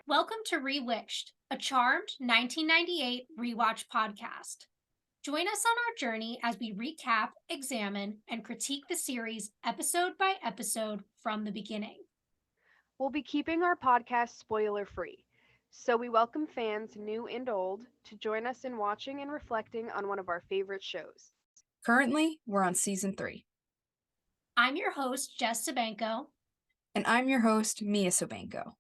Welcome to Rewitched, a charmed 1998 rewatch podcast. Join us on our journey as we recap, examine, and critique the series episode by episode from the beginning. We'll be keeping our podcast spoiler free, so we welcome fans new and old to join us in watching and reflecting on one of our favorite shows. Currently, we're on season 3. I'm your host, Jess Sabanko. And I'm your host, Mia Sobanko.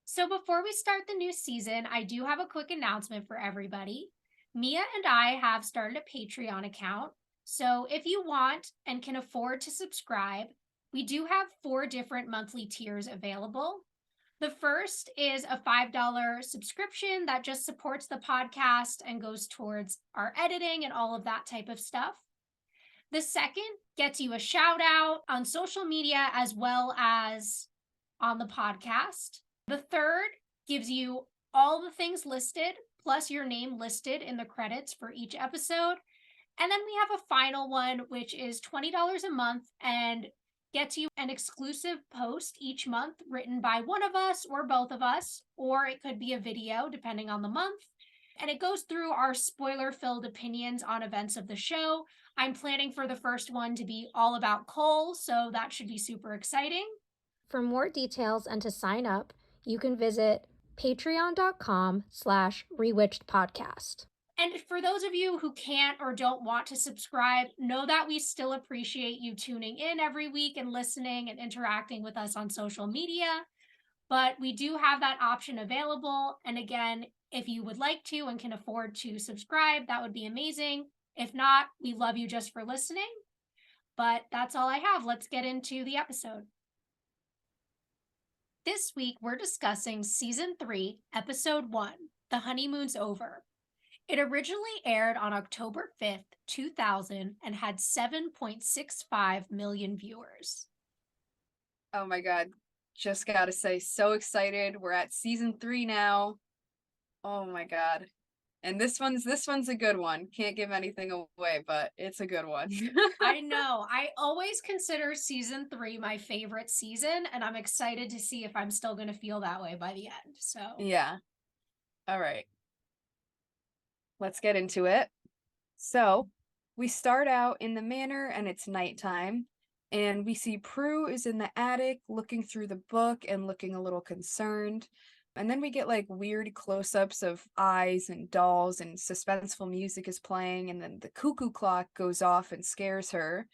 So before we start the new season, I do have a quick announcement for everybody. Mia and I have started a Patreon account. So if you want and can afford to subscribe, we do have 4 different monthly tiers available. The first is a $5 subscription that just supports the podcast and goes towards our editing and all of that type of stuff. The second gets you a shout out on social media as well as on the podcast. The third gives you all the things listed, plus your name listed in the credits for each episode. And then we have a final one, which is $20 a month and gets you an exclusive post each month written by one of us or both of us, or it could be a video depending on the month. And it goes through our spoiler-filled opinions on events of the show. I'm planning for the first one to be all about Cole, so that should be super exciting. For more details and to sign up, you can visit patreon.com/rewitchedpodcast. And for those of you who can't or don't want to subscribe, know that we still appreciate you tuning in every week and listening and interacting with us on social media. But we do have that option available. And again, if you would like to and can afford to subscribe, that would be amazing. If not, we love you just for listening. But that's all I have. Let's get into the episode. This week, we're discussing Season 3, Episode 1, The Honeymoon's Over. It originally aired on October 5th, 2000, and had 7.65 million viewers. Oh my god, just gotta say, so excited. We're at season 3 now. Oh my god. And this one's a good one. Can't give anything away, but it's a good one. I know. I always consider season 3 my favorite season, and I'm excited to see if I'm still going to feel that way by the end. So, yeah. All right. Let's get into it. So, we start out in the manor and it's nighttime, and we see Prue is in the attic looking through the book and looking a little concerned. And then we get like weird close-ups of eyes and dolls, and suspenseful music is playing, and then the cuckoo clock goes off and scares her.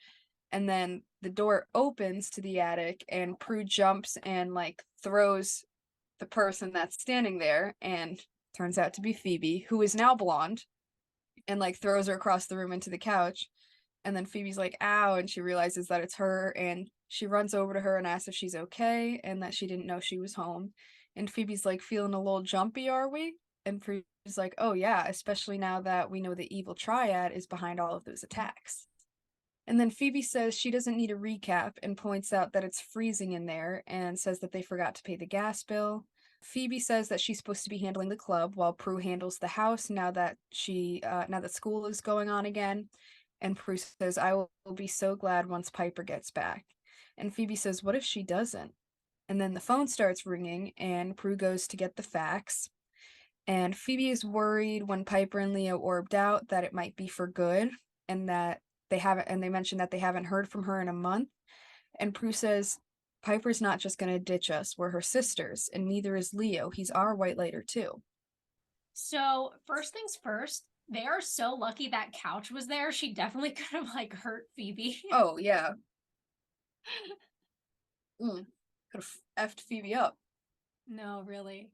And then the door opens to the attic and Prue jumps and like throws the person that's standing there, and turns out to be Phoebe, who is now blonde, and like throws her across the room into the couch. And then Phoebe's like, ow, and she realizes that it's her, and she runs over to her and asks if she's okay and that she didn't know she was home. And Phoebe's like, feeling a little jumpy, are we? And Prue's like, oh yeah, especially now that we know the evil triad is behind all of those attacks. And then Phoebe says she doesn't need a recap and points out that it's freezing in there and says that they forgot to pay the gas bill. Phoebe says that she's supposed to be handling the club while Prue handles the house now that school is going on again. And Prue says, I will be so glad once Piper gets back. And Phoebe says, what if she doesn't? And then the phone starts ringing and Prue goes to get the fax. And Phoebe is worried when Piper and Leo orbed out that it might be for good, and that they mention that they haven't heard from her in a month. And Prue says, Piper's not just going to ditch us. We're her sisters, and neither is Leo. He's our white lighter too. So, first things first, they are so lucky that couch was there. She definitely could have like hurt Phoebe. Oh, yeah. Could have effed Phoebe up. No, really.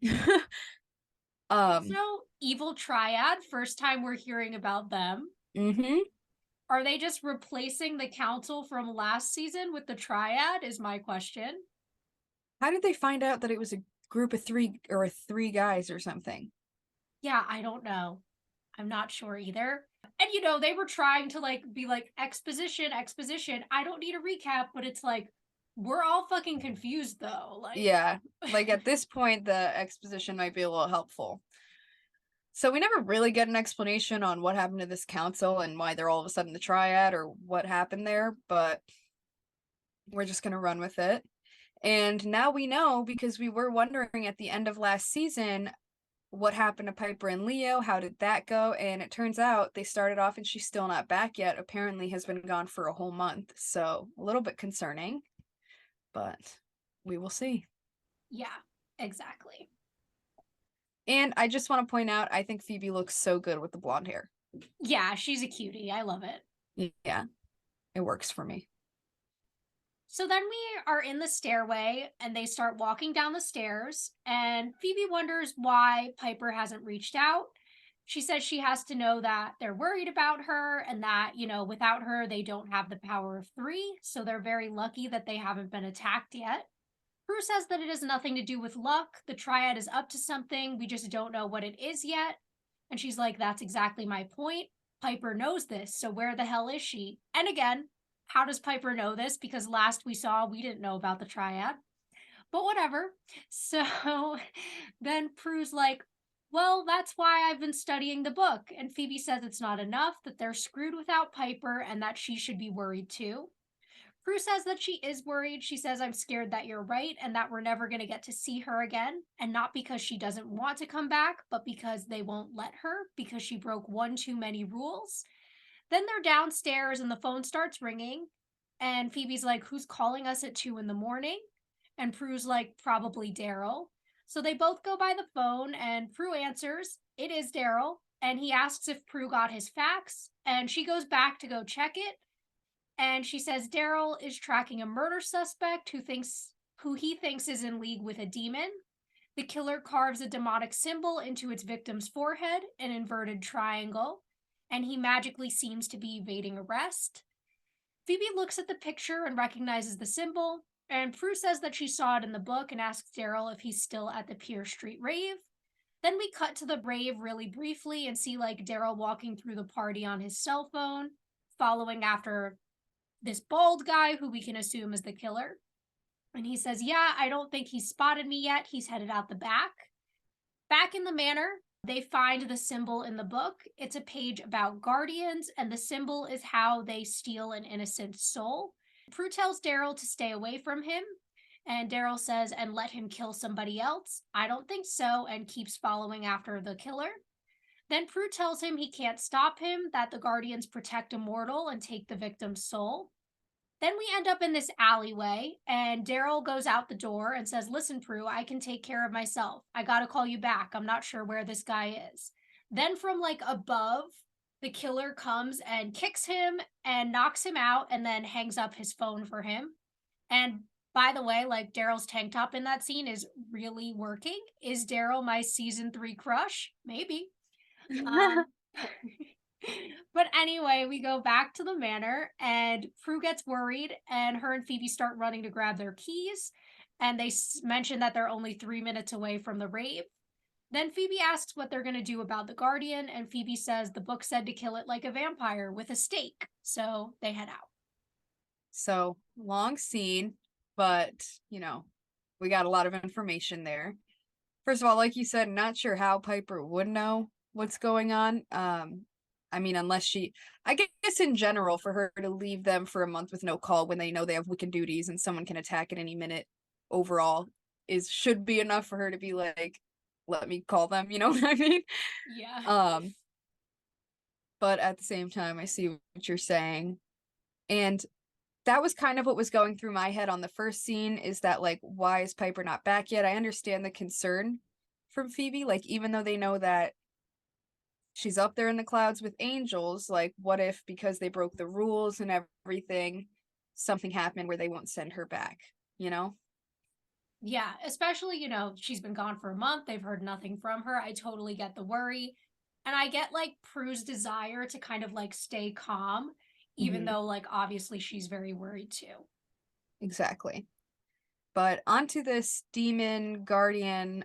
So, evil triad, first time we're hearing about them. Mm-hmm. Are they just replacing the council from last season with the triad, is my question. How did they find out that it was a group of 3 guys or something? Yeah, I don't know. I'm not sure either. And they were trying to like be like exposition. I don't need a recap, but it's like we're all fucking confused though. Like, yeah, like at this point the exposition might be a little helpful. So we never really get an explanation on what happened to this council and why they're all of a sudden the triad or what happened there, but we're just gonna run with it. And now we know, because we were wondering at the end of last season what happened to Piper and Leo, how did that go? And it turns out they started off and she's still not back yet. Apparently has been gone for a whole month. So a little bit concerning, but we will see. Yeah, exactly. And I just want to point out, I think Phoebe looks so good with the blonde hair. Yeah, she's a cutie. I love it. Yeah, it works for me. So then we are in the stairway and they start walking down the stairs, and Phoebe wonders why Piper hasn't reached out. She says she has to know that they're worried about her and that, without her, they don't have the power of three. So they're very lucky that they haven't been attacked yet. Prue says that it has nothing to do with luck. The triad is up to something. We just don't know what it is yet. And she's like, that's exactly my point. Piper knows this. So where the hell is she? And again, how does Piper know this? Because last we saw, we didn't know about the triad. But whatever. So then Prue's like, well, that's why I've been studying the book. And Phoebe says it's not enough, that they're screwed without Piper, and that she should be worried too. Prue says that she is worried. She says, I'm scared that you're right and that we're never going to get to see her again. And not because she doesn't want to come back, but because they won't let her, because she broke one too many rules. Then they're downstairs and the phone starts ringing. And Phoebe's like, who's calling us at 2 a.m? And Prue's like, probably Daryl. So they both go by the phone and Prue answers, it is Daryl. And he asks if Prue got his fax. And she goes back to go check it. And she says Daryl is tracking a murder suspect who he thinks is in league with a demon. The killer carves a demonic symbol into its victim's forehead, an inverted triangle, and he magically seems to be evading arrest. Phoebe looks at the picture and recognizes the symbol, and Prue says that she saw it in the book and asks Daryl if he's still at the Pier Street rave. Then we cut to the rave really briefly and see like Daryl walking through the party on his cell phone, following after this bald guy who we can assume is the killer. And he says, yeah, I don't think he's spotted me yet. He's headed out the back. Back in the manor, they find the symbol in the book. It's a page about guardians, and the symbol is how they steal an innocent soul. Prue tells Daryl to stay away from him, and Daryl says, and let him kill somebody else. I don't think so, and keeps following after the killer. Then Prue tells him he can't stop him, that the guardians protect a mortal and take the victim's soul. Then we end up in this alleyway, and Daryl goes out the door and says, listen, Prue, I can take care of myself. I gotta call you back. I'm not sure where this guy is. Then from like above, the killer comes and kicks him and knocks him out and then hangs up his phone for him. And by the way, like Daryl's tank top in that scene is really working. Is Daryl my season 3 crush? Maybe. But anyway, we go back to the manor and Prue gets worried and her and Phoebe start running to grab their keys. And they mention that they're only 3 minutes away from the rave. Then Phoebe asks what they're going to do about the guardian. And Phoebe says the book said to kill it like a vampire with a stake. So they head out. So long scene, but we got a lot of information there. First of all, like you said, not sure how Piper would know what's going on. I mean, unless I guess in general, for her to leave them for a month with no call when they know they have Wiccan duties and someone can attack at any minute overall should be enough for her to be like, let me call them, you know what I mean? Yeah. But at the same time, I see what you're saying. And that was kind of what was going through my head on the first scene, is that like, why is Piper not back yet? I understand the concern from Phoebe, like even though they know that she's up there in the clouds with angels, like what if because they broke the rules and everything, something happened where they won't send her back, Yeah, especially, she's been gone for a month. They've heard nothing from her. I totally get the worry. And I get like Prue's desire to kind of like stay calm, even though like obviously she's very worried too. Exactly. But onto this demon guardian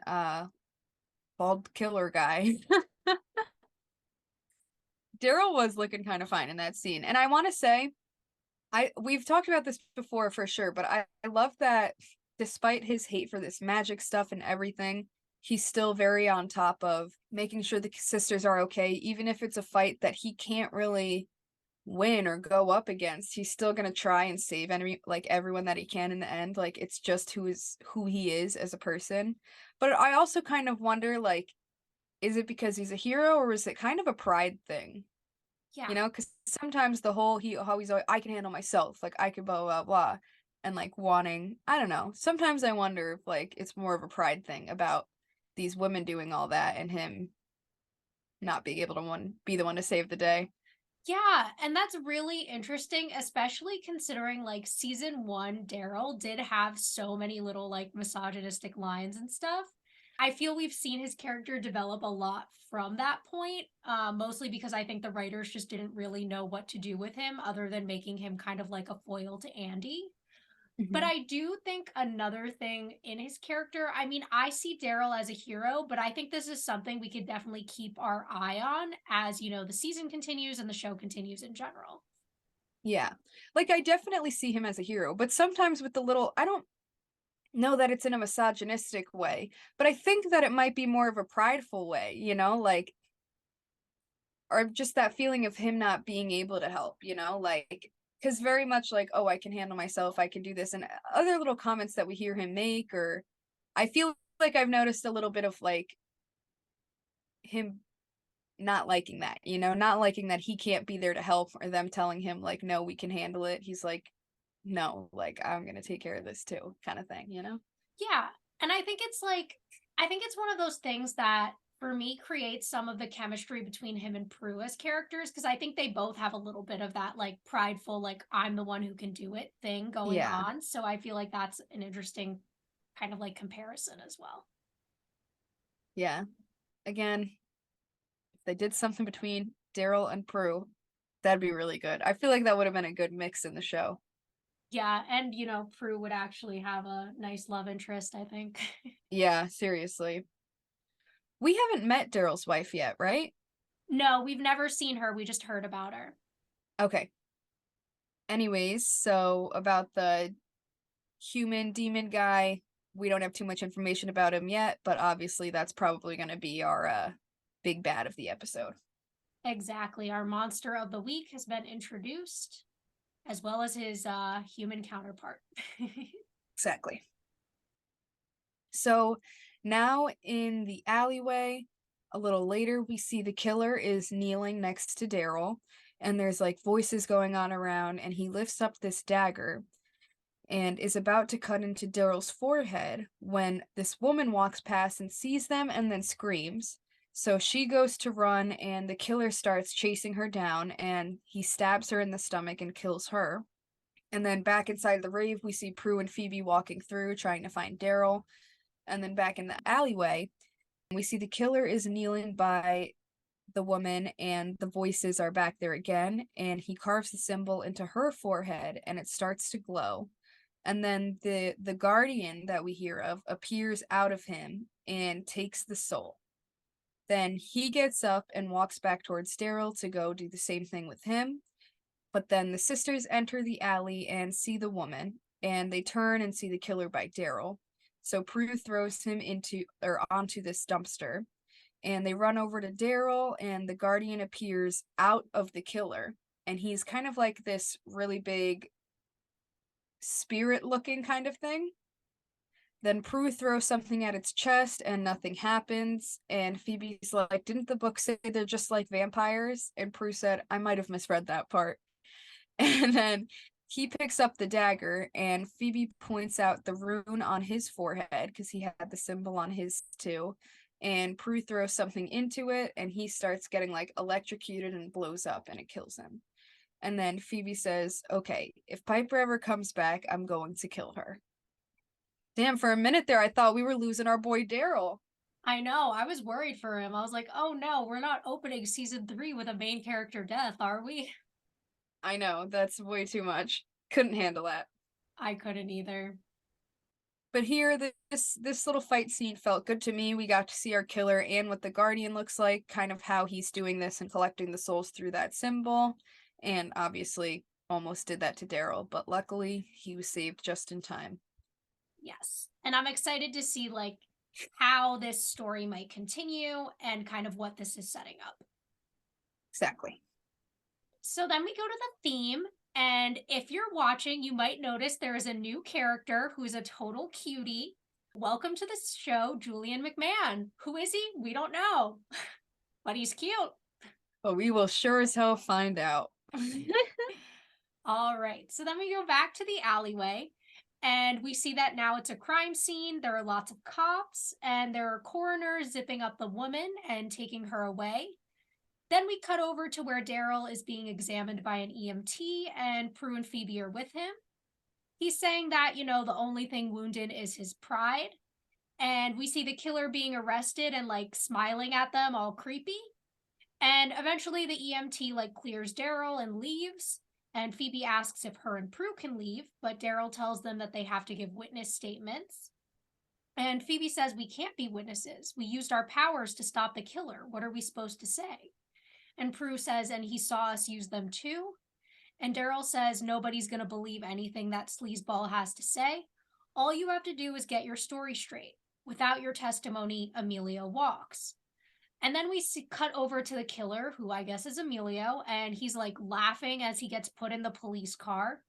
bald killer guy. Daryl was looking kind of fine in that scene. And I want to say, we've talked about this before for sure, but I love that despite his hate for this magic stuff and everything, he's still very on top of making sure the sisters are okay, even if it's a fight that he can't really win or go up against, he's still gonna try and save everyone that he can in the end. Like, it's just who he is as a person. But I also kind of wonder, like, is it because he's a hero, or is it kind of a pride thing? Yeah. You know, because sometimes the whole I can handle myself, like I can blah blah blah, and like wanting, I don't know. Sometimes I wonder if like it's more of a pride thing about these women doing all that and him not being able to be the one to save the day. Yeah, and that's really interesting, especially considering like season one, Daryl did have so many little like misogynistic lines and stuff. I feel we've seen his character develop a lot from that point, mostly because I think the writers just didn't really know what to do with him other than making him kind of like a foil to Andy. But Mhm. I do think another thing in his character, I mean, I see Daryl as a hero, but I think this is something we could definitely keep our eye on as, the season continues and the show continues in general. Yeah. Like I definitely see him as a hero, but sometimes with the little I don't know that it's in a misogynistic way, but I think that it might be more of a prideful way, like or just that feeling of him not being able to help, like because very much like, oh, I can handle myself, I can do this, and other little comments that we hear him make, or I feel like I've noticed a little bit of like him not liking that, not liking that he can't be there to help, or them telling him like, no, we can handle it. He's like, no, like I'm gonna take care of this too, kind of thing. Yeah. And I think it's one of those things that for me creates some of the chemistry between him and Prue as characters because I think they both have a little bit of that like prideful, like I'm the one who can do it thing going Yeah, on. So I feel like that's an interesting kind of like comparison as well. yeah. Again, if they did something between Daryl and Prue, that'd be really good. I feel like that would have been a good mix in the show. Yeah, and Prue would actually have a nice love interest, I think. Yeah, seriously. We haven't met Daryl's wife yet, right? No, we've never seen her. We just heard about her. Okay. Anyways, so about the human demon guy, we don't have too much information about him yet, but obviously that's probably going to be our big bad of the episode. Exactly. Our monster of the week has been introduced, as well as his human counterpart. Exactly. So now in the alleyway, a little later, we see the killer is kneeling next to Daryl, and there's like voices going on around, and he lifts up this dagger and is about to cut into Daryl's forehead when this woman walks past and sees them and then screams. So she goes to run, and the killer starts chasing her down, and he stabs her in the stomach and kills her. And then back inside the rave, we see Prue and Phoebe walking through trying to find Daryl. And then back in the alleyway, we see the killer is kneeling by the woman, and the voices are back there again. And he carves the symbol into her forehead, and it starts to glow. And then the guardian that we hear of appears out of him and takes the soul. Then he gets up and walks back towards Daryl to go do the same thing with him. But then the sisters enter the alley and see the woman, and they turn and see the killer by Daryl. So Prue throws him onto this dumpster, and they run over to Daryl, and the guardian appears out of the killer, and he's kind of like this really big spirit looking kind of thing. Then Prue throws something at its chest and nothing happens. And Phoebe's like, didn't the book say they're just like vampires? And Prue said, I might have misread that part. And then he picks up the dagger, and Phoebe points out the rune on his forehead because he had the symbol on his too. And Prue throws something into it, and he starts getting like electrocuted and blows up, and it kills him. And then Phoebe says, okay, if Piper ever comes back, I'm going to kill her. Damn, for a minute there, I thought we were losing our boy Daryl. I know. I was worried for him. I was like, oh no, we're not opening season 3 with a main character death, are we? I know, that's way too much. Couldn't handle that. I couldn't either. But here, this little fight scene felt good to me. We got to see our killer and what the Guardian looks like, kind of how he's doing this and collecting the souls through that symbol. And obviously, almost did that to Daryl, but luckily, he was saved just in time. Yes. And I'm excited to see like how this story might continue and kind of what this is setting up. Exactly. So then we go to the theme. And if you're watching, you might notice there is a new character who is a total cutie. Welcome to the show, Julian McMahon. Who is he? We don't know, but he's cute. But we will sure as hell find out. All right. So then we go back to the alleyway and we see that now it's a crime scene. There are lots of cops and there are coroners zipping up the woman and taking her away. Then we cut over to where Daryl is being examined by an EMT and Prue and Phoebe are with him. He's saying that, the only thing wounded is his pride. And we see the killer being arrested and like smiling at them all creepy. And eventually the EMT like clears Daryl and leaves. And Phoebe asks if her and Prue can leave, but Daryl tells them that they have to give witness statements. And Phoebe says, we can't be witnesses. We used our powers to stop the killer. What are we supposed to say? And Prue says, and he saw us use them too. And Daryl says, nobody's going to believe anything that sleazeball has to say. All you have to do is get your story straight. Without your testimony, Emilio walks. And then we cut over to the killer, who I guess is Emilio, and he's like laughing as he gets put in the police car.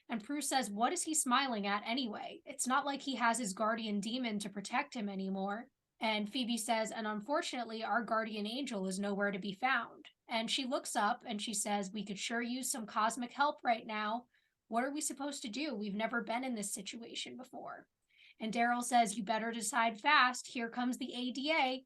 And Prue says, what is he smiling at anyway? It's not like he has his guardian demon to protect him anymore. And Phoebe says, and unfortunately, our guardian angel is nowhere to be found. And she looks up and she says, we could sure use some cosmic help right now. What are we supposed to do? We've never been in this situation before. And Daryl says, you better decide fast. Here comes the ADA.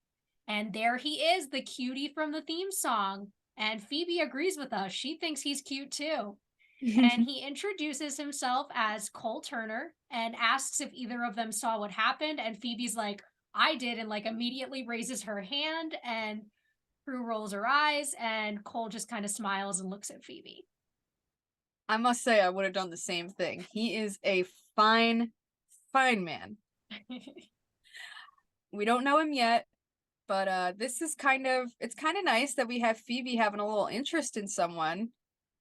And there he is, the cutie from the theme song. And Phoebe agrees with us. She thinks he's cute too. And he introduces himself as Cole Turner and asks if either of them saw what happened. And Phoebe's like, I did, and like immediately raises her hand. And Prue rolls her eyes, and Cole just kind of smiles and looks at Phoebe. I must say I would have done the same thing. He is a fine man. We don't know him yet, but this is it's kind of nice that we have Phoebe having a little interest in someone.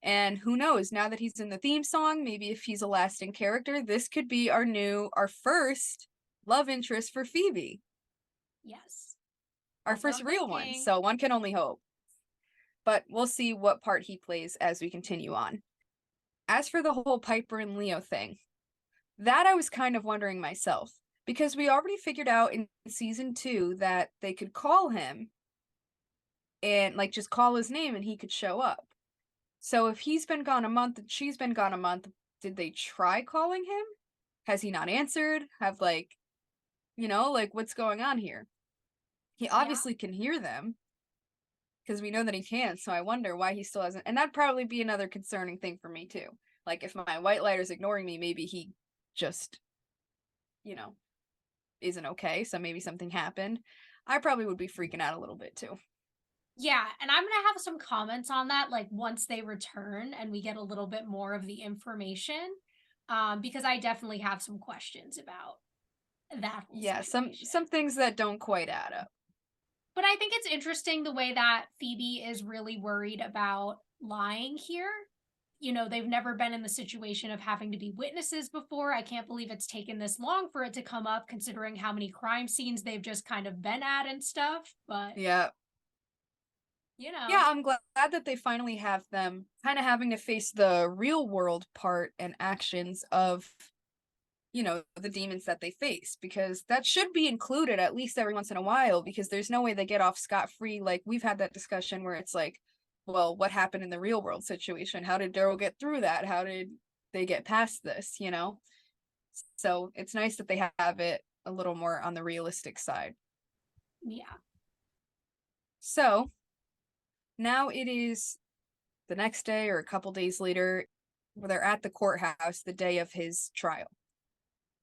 And who knows, now that he's in the theme song, maybe if he's a lasting character, this could be our first love interest for Phoebe. Yes. Our first real one, so one can only hope. But we'll see what part he plays as we continue on. As for the whole Piper and Leo thing, that I was kind of wondering myself, because we already figured out in season 2 that they could call him and like just call his name and he could show up. So if he's been gone a month and she's been gone a month, did they try calling him? Has he not answered? Have what's going on here? He obviously can hear them because we know that he can. So I wonder why he still hasn't. And that'd probably be another concerning thing for me too. Like if my white lighter's ignoring me, maybe he just, isn't okay. So maybe something happened. I probably would be freaking out a little bit too. Yeah, and I'm going to have some comments on that, like once they return and we get a little bit more of the information, because I definitely have some questions about that whole situation. some things that don't quite add up. But I think it's interesting the way that Phoebe is really worried about lying here. They've never been in the situation of having to be witnesses before. I can't believe it's taken this long for it to come up, considering how many crime scenes they've just kind of been at and stuff. But yeah. Yeah, I'm glad that they finally have them kind of having to face the real world part and actions of, the demons that they face, because that should be included at least every once in a while, because there's no way they get off scot-free. Like we've had that discussion where it's like, well, what happened in the real world situation? How did Daryl get through that? How did they get past this, So it's nice that they have it a little more on the realistic side. Yeah. So now it is the next day or a couple days later, where they're at the courthouse the day of his trial.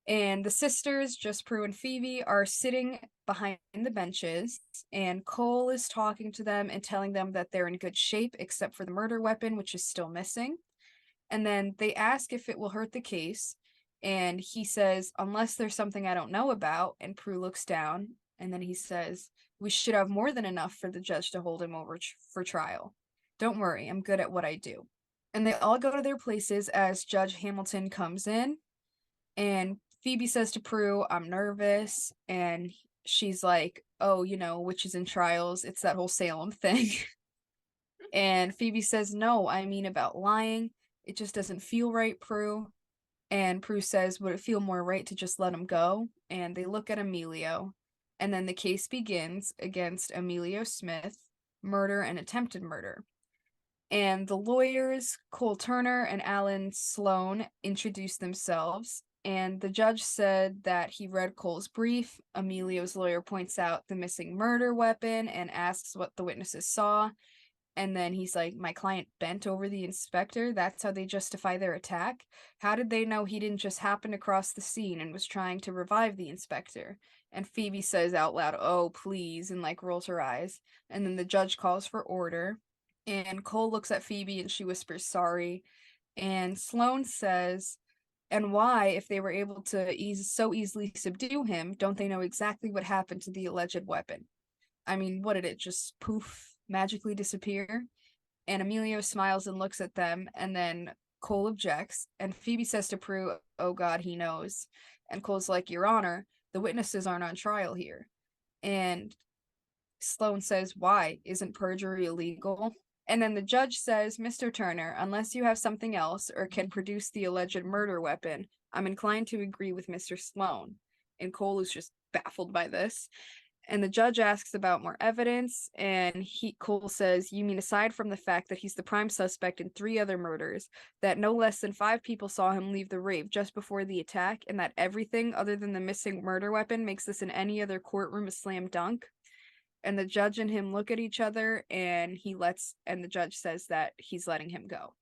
And the sisters, just Prue and Phoebe, are sitting behind the benches, and Cole is talking to them and telling them that they're in good shape except for the murder weapon, which is still missing. And then they ask if it will hurt the case, and he says, unless there's something I don't know about. And Prue looks down, and then he says, we should have more than enough for the judge to hold him over for trial. Don't worry, I'm good at what I do. And they all go to their places as Judge Hamilton comes in, and Phoebe says to Prue, I'm nervous, and she's like, oh, witches and trials, it's that whole Salem thing. And Phoebe says, no, I mean about lying. It just doesn't feel right, Prue. And Prue says, would it feel more right to just let him go? And they look at Emilio. And then the case begins against Emilio Smith, murder and attempted murder. And the lawyers, Cole Turner and Alan Sloan, introduced themselves. And the judge said that he read Cole's brief. Emilio's lawyer points out the missing murder weapon and asks what the witnesses saw. And then he's like, my client bent over the inspector. That's how they justify their attack. How did they know he didn't just happen to cross the scene and was trying to revive the inspector? And Phoebe says out loud, oh, please, and like rolls her eyes. And then the judge calls for order. And Cole looks at Phoebe and she whispers, sorry. And Sloane says, and why, if they were able to so easily subdue him, don't they know exactly what happened to the alleged weapon? I mean, what did it just poof? Magically disappear? And Emilio smiles and looks at them, and then Cole objects, and Phoebe says to Prue, oh God, he knows. And Cole's like, Your Honor, the witnesses aren't on trial here. And Sloane says, why? Isn't perjury illegal? And then the judge says, Mr. Turner, unless you have something else or can produce the alleged murder weapon, I'm inclined to agree with Mr. Sloane. And Cole is just baffled by this. And the judge asks about more evidence, and Cole says, you mean aside from the fact that he's the prime suspect in 3 other murders, that no less than 5 people saw him leave the rave just before the attack, and that everything other than the missing murder weapon makes this in any other courtroom a slam dunk? And the judge and him look at each other, and the judge says that he's letting him go.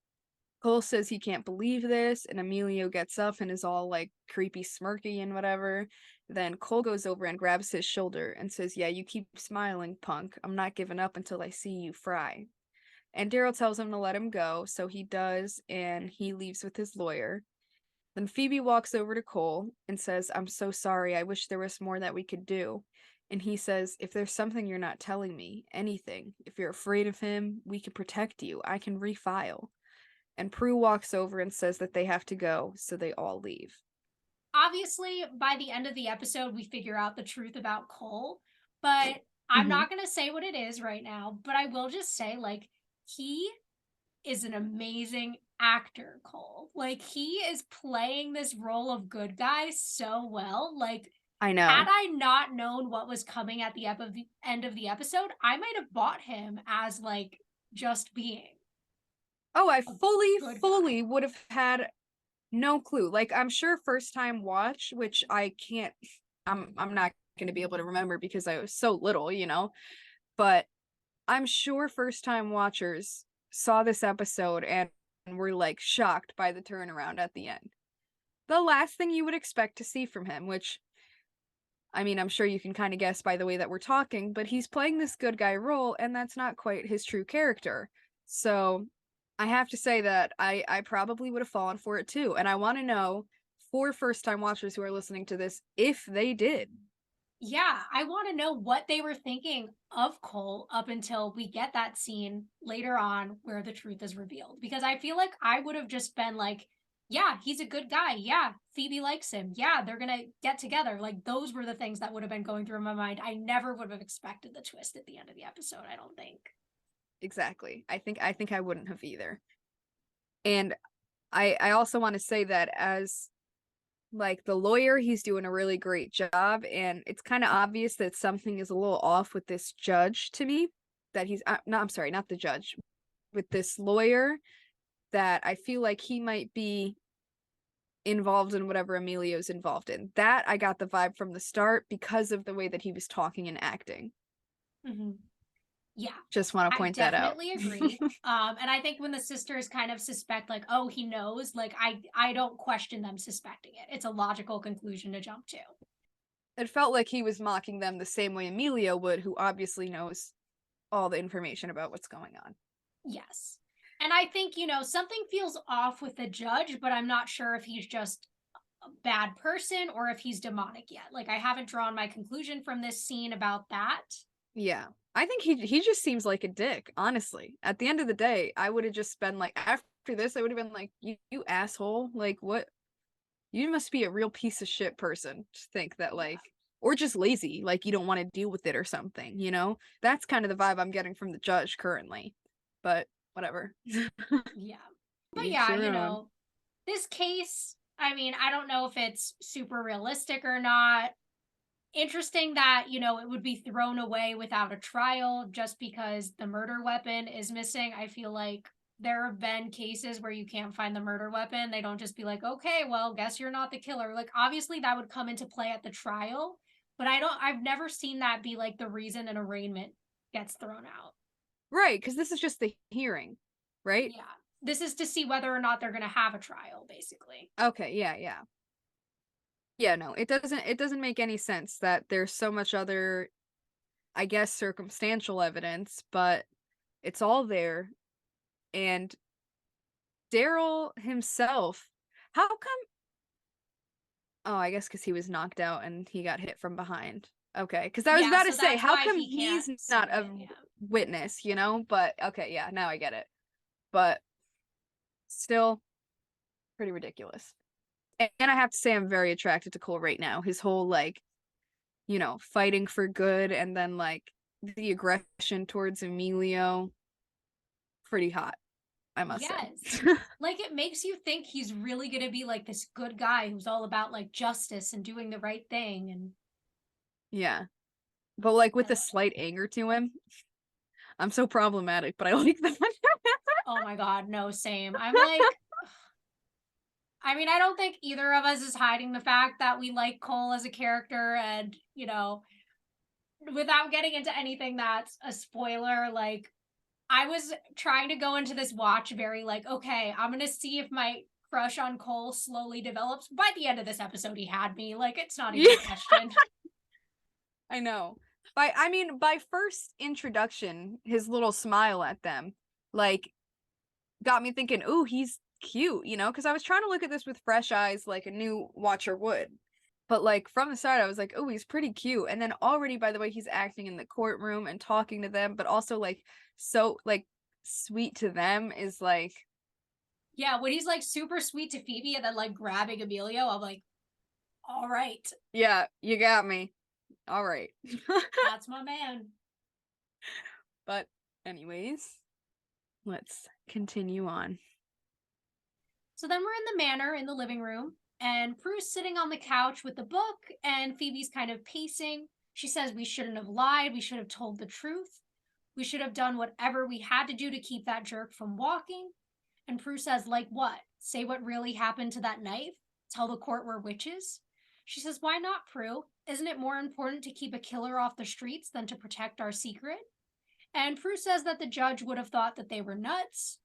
Cole says he can't believe this, and Emilio gets up and is all like creepy smirky and whatever. Then Cole goes over and grabs his shoulder and says, yeah, you keep smiling, punk. I'm not giving up until I see you fry. And Daryl tells him to let him go, so he does, and he leaves with his lawyer. Then Phoebe walks over to Cole and says, I'm so sorry, I wish there was more that we could do. And he says, if there's something you're not telling me, anything, if you're afraid of him, we can protect you, I can refile. And Prue walks over and says that they have to go, so they all leave. Obviously, by the end of the episode, we figure out the truth about Cole, but I'm not going to say what it is right now, but I will just say, like, he is an amazing actor, Cole. Like, he is playing this role of good guy so well. Like, I know. had I not known what was coming at the end of the episode, I might have bought him as, like, just being. Oh, I fully would have had no clue. Like, I'm sure first time watch, which I'm not going to be able to remember because I was so little, you know, but I'm sure first time watchers saw this episode and were like shocked by the turnaround at the end. The last thing you would expect to see from him, which, I mean, I'm sure you can kind of guess by the way that we're talking, but he's playing this good guy role and that's not quite his true character. So I have to say that I probably would have fallen for it too. And I want to know, for first time watchers who are listening to this, if they did. Yeah, I want to know what they were thinking of Cole up until we get that scene later on where the truth is revealed. Because I feel like I would have just been like, yeah, he's a good guy. Yeah, Phoebe likes him. Yeah, they're going to get together. Like, those were the things that would have been going through my mind. I never would have expected the twist at the end of the episode, I don't think. Exactly. I think I wouldn't have either. And I also want to say that as like the lawyer, he's doing a really great job, and it's kind of obvious that something is a little off with this judge to me, that he's I'm sorry, not the judge, with this lawyer, that I feel like he might be involved in whatever Emilio's involved in. That I got the vibe from the start because of the way that he was talking and acting. Mm-hmm. Yeah. Just want to point that out. I definitely agree. And I think when the sisters kind of suspect, like, oh, he knows, like, I don't question them suspecting it. It's a logical conclusion to jump to. It felt like he was mocking them the same way Emilio would, who obviously knows all the information about what's going on. Yes. And I think, something feels off with the judge, but I'm not sure if he's just a bad person or if he's demonic yet. Like, I haven't drawn my conclusion from this scene about that. Yeah. I think he just seems like a dick, honestly. At the end of the day, I would have just been like, after this, I would have been like, you asshole. Like, what? You must be a real piece of shit person to think that, like, or just lazy, like you don't want to deal with it or something, you know? That's kind of the vibe I'm getting from the judge currently. but whatever. Yeah. But Each yeah, their own. this case, I mean, I don't know if it's super realistic or not. Interesting that, it would be thrown away without a trial just because the murder weapon is missing. I feel like there have been cases where you can't find the murder weapon. They don't just be like, okay, well, guess you're not the killer. Like, obviously, that would come into play at the trial, but I've never seen that be like the reason an arraignment gets thrown out. Right, because this is just the hearing, right? Yeah. This is to see whether or not they're going to have a trial, basically. Okay, yeah, yeah. Yeah, no, it doesn't make any sense that there's so much other, I guess, circumstantial evidence, but it's all there. And Daryl himself, how come? Oh, I guess because he was knocked out and he got hit from behind. Okay, because I was Yeah, about to so say, that's how why come he can't he's say not it. a Yeah. witness, you know? But okay, yeah, now I get it. But still pretty ridiculous. And I have to say, I'm very attracted to Cole right now. His whole, like, fighting for good and then, like, the aggression towards Emilio. Pretty hot, I must say. Yes. Like it makes you think he's really going to be like this good guy who's all about like justice and doing the right thing and Yeah. But, like, with a uh, slight anger to him. I'm so problematic, but I like that. oh my god, no, same. I'm like I mean, I don't think either of us is hiding the fact that we like Cole as a character and, without getting into anything that's a spoiler, like I was trying to go into this watch very like, okay, I'm going to see if my crush on Cole slowly develops. By the end of this episode, he had me. Like, it's not even Yeah, a question. I know. By first introduction, his little smile at them, like, got me thinking, ooh, he's cute, because I was trying to look at this with fresh eyes like a new watcher would. But, like, from the start, I was like, oh, he's pretty cute. And then already, by the way, he's acting in the courtroom and talking to them, but also, like, so, like, sweet to them is like, Yeah, when he's like super sweet to Phoebe and then like grabbing Emilio, I'm like, all right, yeah, you got me. All right. that's my man. But, anyways, let's continue on. So then we're in the manor in the living room, and Prue's sitting on the couch with the book, and Phoebe's kind of pacing. She says we shouldn't have lied, we should have told the truth. We should have done whatever we had to do to keep that jerk from walking. And Prue says, like what? Say what really happened to that knife? Tell the court we're witches? She says, why not, Prue? Isn't it more important to keep a killer off the streets than to protect our secret? And Prue says that the judge would have thought that they were nuts.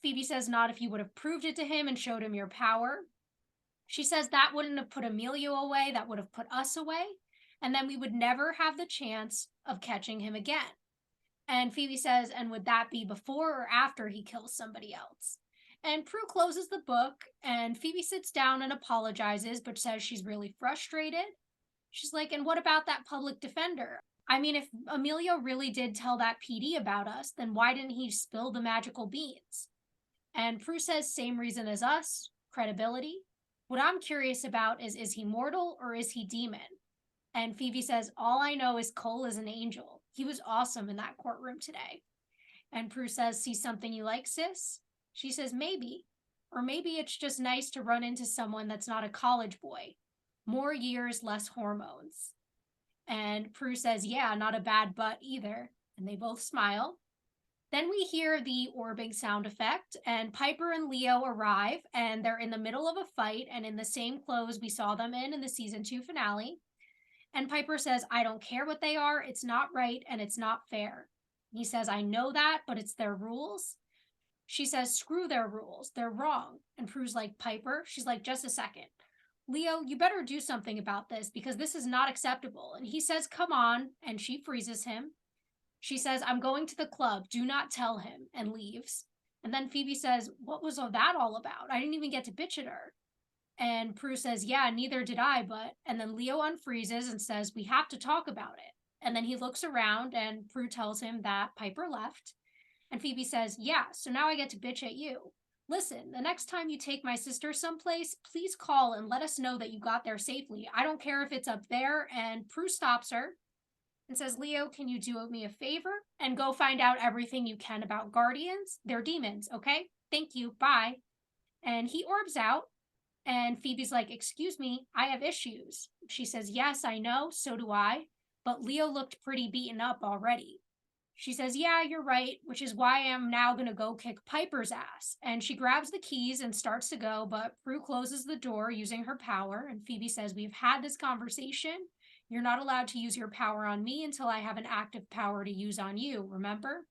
Phoebe says, not if you would have proved it to him and showed him your power. She says that wouldn't have put Emilio away, that would have put us away. And then we would never have the chance of catching him again. And Phoebe says, and would that be before or after he kills somebody else? And Prue closes the book, and Phoebe sits down and apologizes, but says she's really frustrated. She's like, and what about that public defender? I mean, if Emilio really did tell that PD about us, then why didn't he spill the magical beans? And Prue says, same reason as us, credibility. What I'm curious about is he mortal or is he demon? And Phoebe says, all I know is Cole is an angel. He was awesome in that courtroom today. And Prue says, see something you like, sis? She says, maybe. Or maybe it's just nice to run into someone that's not a college boy. More years, less hormones. And Prue says, yeah, not a bad butt either. And they both smile. Then we hear the orbing sound effect, and Piper and Leo arrive, and they're in the middle of a fight and in the same clothes we saw them in the season 2 finale. And Piper says, I don't care what they are, it's not right and it's not fair. He says, I know that, but it's their rules. She says, screw their rules, they're wrong. And Prue's like, Piper? She's like, just a second. Leo, you better do something about this because this is not acceptable. And he says, come on, and she freezes him. She says, I'm going to the club, do not tell him, and leaves. And then Phoebe says, what was that all about? I didn't even get to bitch at her. And Prue says, yeah, neither did I, but. And then Leo unfreezes and says, we have to talk about it. And then he looks around and Prue tells him that Piper left. And Phoebe says, yeah, so now I get to bitch at you. Listen, the next time you take my sister someplace, please call and let us know that you got there safely. I don't care if it's up there. And Prue stops her. and says, Leo, can you do me a favor and go find out everything you can about guardians? They're demons, okay? Thank you. Bye. And he orbs out, and Phoebe's like, excuse me, I have issues. She says, yes, I know. So do I. But Leo looked pretty beaten up already. She says, yeah, you're right, which is why I'm now going to go kick Piper's ass. And she grabs the keys and starts to go, but Prue closes the door using her power. And Phoebe says, we've had this conversation. You're not allowed to use your power on me until I have an active power to use on you, remember?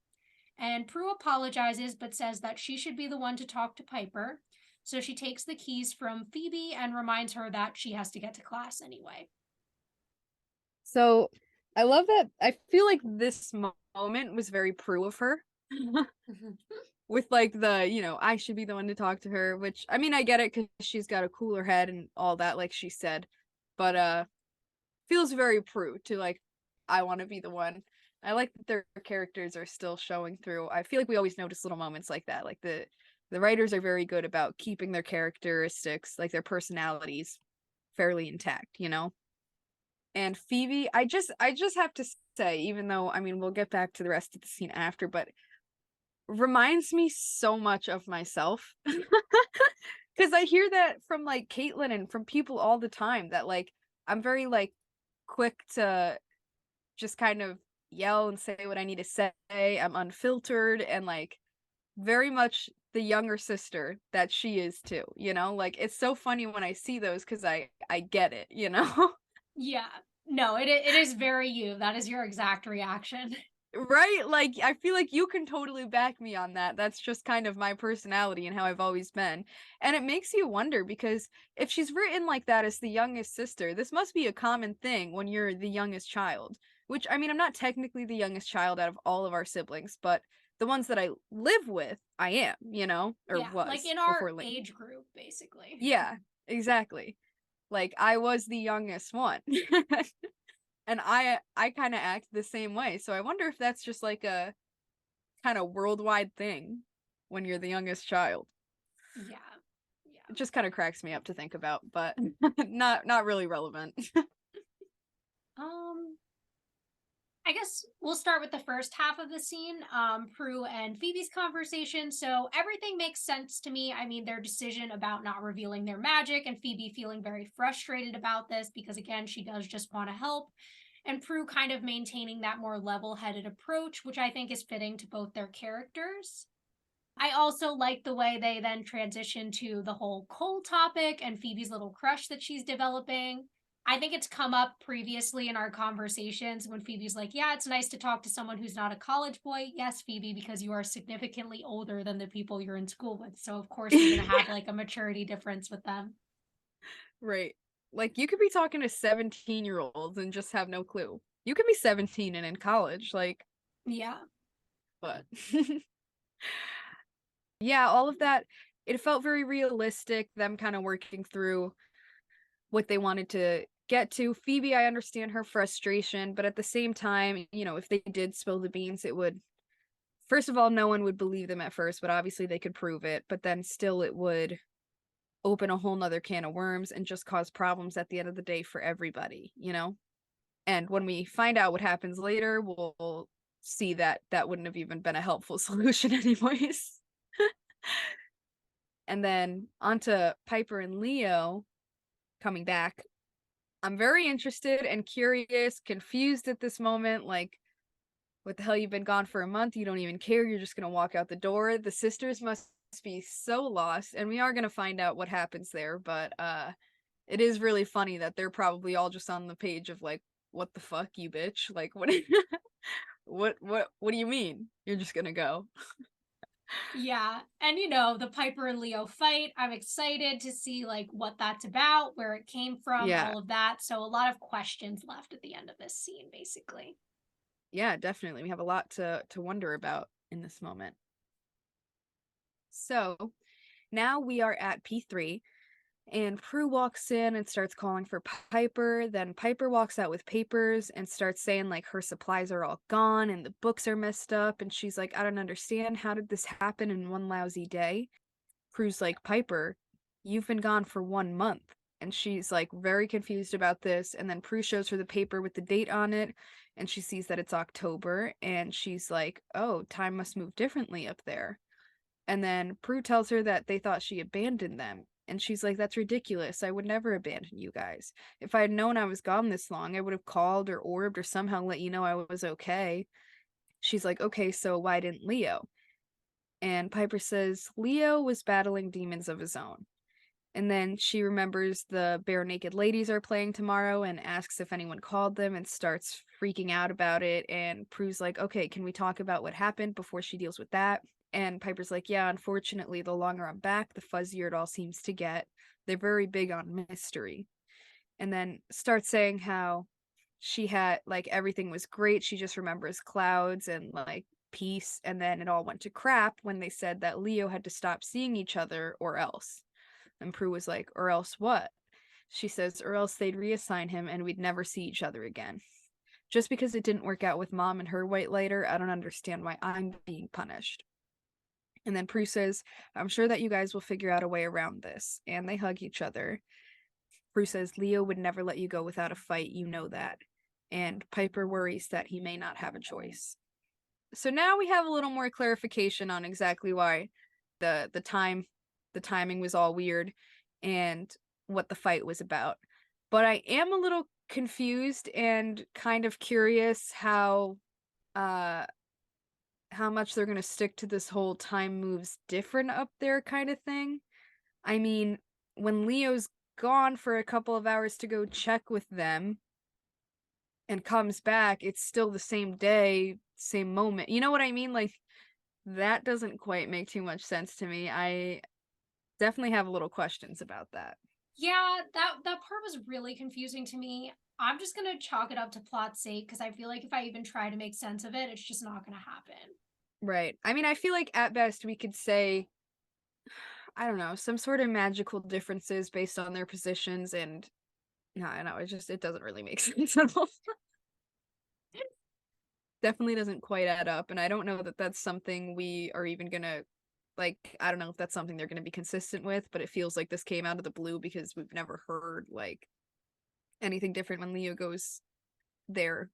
And Prue apologizes, but says that she should be the one to talk to Piper. So she takes the keys from Phoebe and reminds her that she has to get to class anyway. So I love that. I feel like this moment was very Prue of her. With like the, I should be the one to talk to her, which I mean, I get it because she's got a cooler head and all that, like she said. But feels very Prue to like, I want to be the one. I like that their characters are still showing through. I feel like we always notice little moments like that. Like the writers are very good about keeping their characteristics, like their personalities, fairly intact, And Phoebe, I just have to say, even though I mean we'll get back to the rest of the scene after, but reminds me so much of myself. Because I hear that from like Caitlin and from people all the time that like I'm very like quick to just kind of yell and say what I need to say. I'm unfiltered and like very much the younger sister that she is too, Like it's so funny when I see those because I get it. Yeah. No, it is very you. That is your exact reaction. Right? Like, I feel like you can totally back me on that. That's just kind of my personality and how I've always been. And it makes you wonder because if she's written like that as the youngest sister, this must be a common thing when you're the youngest child. Which, I mean, I'm not technically the youngest child out of all of our siblings, but the ones that I live with, I am, or Yeah, like was in our before Lane. age group, basically. Yeah, exactly. Like, I was the youngest one. And I kind of act the same way. So I wonder if that's just like a kind of worldwide thing when you're the youngest child. Yeah. It just kind of cracks me up to think about, but not really relevant. Um, I guess we'll start with the first half of the scene, Prue and Phoebe's conversation. So everything makes sense to me. I mean, their decision about not revealing their magic, and Phoebe feeling very frustrated about this because, again, she does just want to help. And Prue kind of maintaining that more level headed approach, which I think is fitting to both their characters. I also like the way they then transition to the whole Cole topic and Phoebe's little crush that she's developing. I think it's come up previously in our conversations when Phoebe's like, yeah, it's nice to talk to someone who's not a college boy. Yes, Phoebe, because you are significantly older than the people you're in school with. So, of course, you're going to have like a maturity difference with them. Right. Like, you could be talking to 17-year-olds and just have no clue. You could be 17 and in college, like, Yeah. but yeah, all of that, it felt very realistic, them kind of working through what they wanted to get to. Phoebe, I understand her frustration, but at the same time, if they did spill the beans, it would, first of all, no one would believe them at first, but obviously they could prove it. But then still, it would open a whole nother can of worms and just cause problems at the end of the day for everybody. And when we find out what happens later, we'll see that that wouldn't have even been a helpful solution, anyways. And then onto Piper and Leo coming back. I'm very interested and curious, confused at this moment. Like, what the hell? You've been gone for a month. You don't even care. You're just going to walk out the door. The sisters must be so lost. And we are going to find out what happens there. But it is really funny that they're probably all just on the page of like, what the fuck, you bitch? Like, what? What do you mean? You're just going to go? Yeah. And the Piper and Leo fight. I'm excited to see like what that's about, where it came from, Yeah. all of that. So a lot of questions left at the end of this scene, basically. Yeah, definitely. We have a lot to wonder about in this moment. So now we are at P3, and Prue walks in and starts calling for Piper. Then Piper walks out with papers and starts saying like her supplies are all gone and the books are messed up. And she's like, I don't understand. How did this happen in one lousy day? Prue's like, Piper, you've been gone for 1 month. and she's like very confused about this. And then Prue shows her the paper with the date on it, and she sees that it's October, and she's like, oh, time must move differently up there. And then Prue tells her that they thought she abandoned them. And she's like, that's ridiculous. I would never abandon you guys. If I had known I was gone this long, I would have called or orbed or somehow let you know I was okay. She's like, okay, so why didn't Leo? And Piper says Leo was battling demons of his own. And then she remembers the Bare Naked Ladies are playing tomorrow and asks if anyone called them and starts freaking out about it. And Prue's like, okay, can we talk about what happened before she deals with that? And Piper's like, yeah, unfortunately, the longer I'm back, the fuzzier it all seems to get. They're very big on mystery. And then starts saying how she had, like, everything was great. She just remembers clouds and, like, peace. And then it all went to crap when they said that Leo had to stop seeing each other or else. And Prue was like, or else what? She says, or else they'd reassign him and we'd never see each other again. Just because it didn't work out with Mom and her white lighter, I don't understand why I'm being punished. And then Prue says, I'm sure that you guys will figure out a way around this. And they hug each other. Prue says, Leo would never let you go without a fight, you know that. And Piper worries that he may not have a choice. So now we have a little more clarification on exactly why the timing was all weird and what the fight was about. But I am a little confused and kind of curious how much they're going to stick to this whole time moves different up there kind of thing. I mean, when Leo's gone for a couple of hours to go check with them and comes back, it's still the same day, same moment. You know what I mean? Like, that doesn't quite make too much sense to me. I definitely have a little questions about that. Yeah, that part was really confusing to me. I'm just gonna chalk it up to plot's sake because I feel like if I even try to make sense of it, it's just not gonna happen. Right. I mean, I feel like at best we could say, I don't know, some sort of magical differences based on their positions, and no, I know it doesn't really make sense at all. Definitely doesn't quite add up, and I don't know that that's something we are even gonna, like, I don't know if that's something they're gonna be consistent with, but it feels like this came out of the blue because we've never heard like anything different when Leo goes there.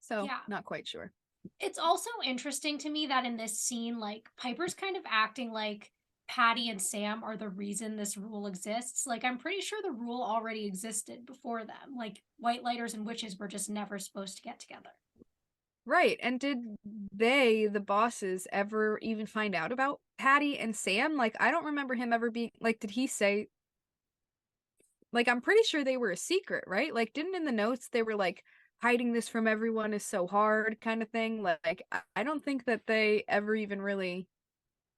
So, Yeah. not quite sure. It's also interesting to me that in this scene, like, Piper's kind of acting like Patty and Sam are the reason this rule exists. Like, I'm pretty sure the rule already existed before them. Like, white lighters and witches were just never supposed to get together. Right. And did they, the bosses, ever even find out about Patty and Sam? Like, I don't remember him ever being like, did he say, like, I'm pretty sure they were a secret, right? Like, didn't in the notes they were like, hiding this from everyone is so hard kind of thing? Like, I don't think that they ever even really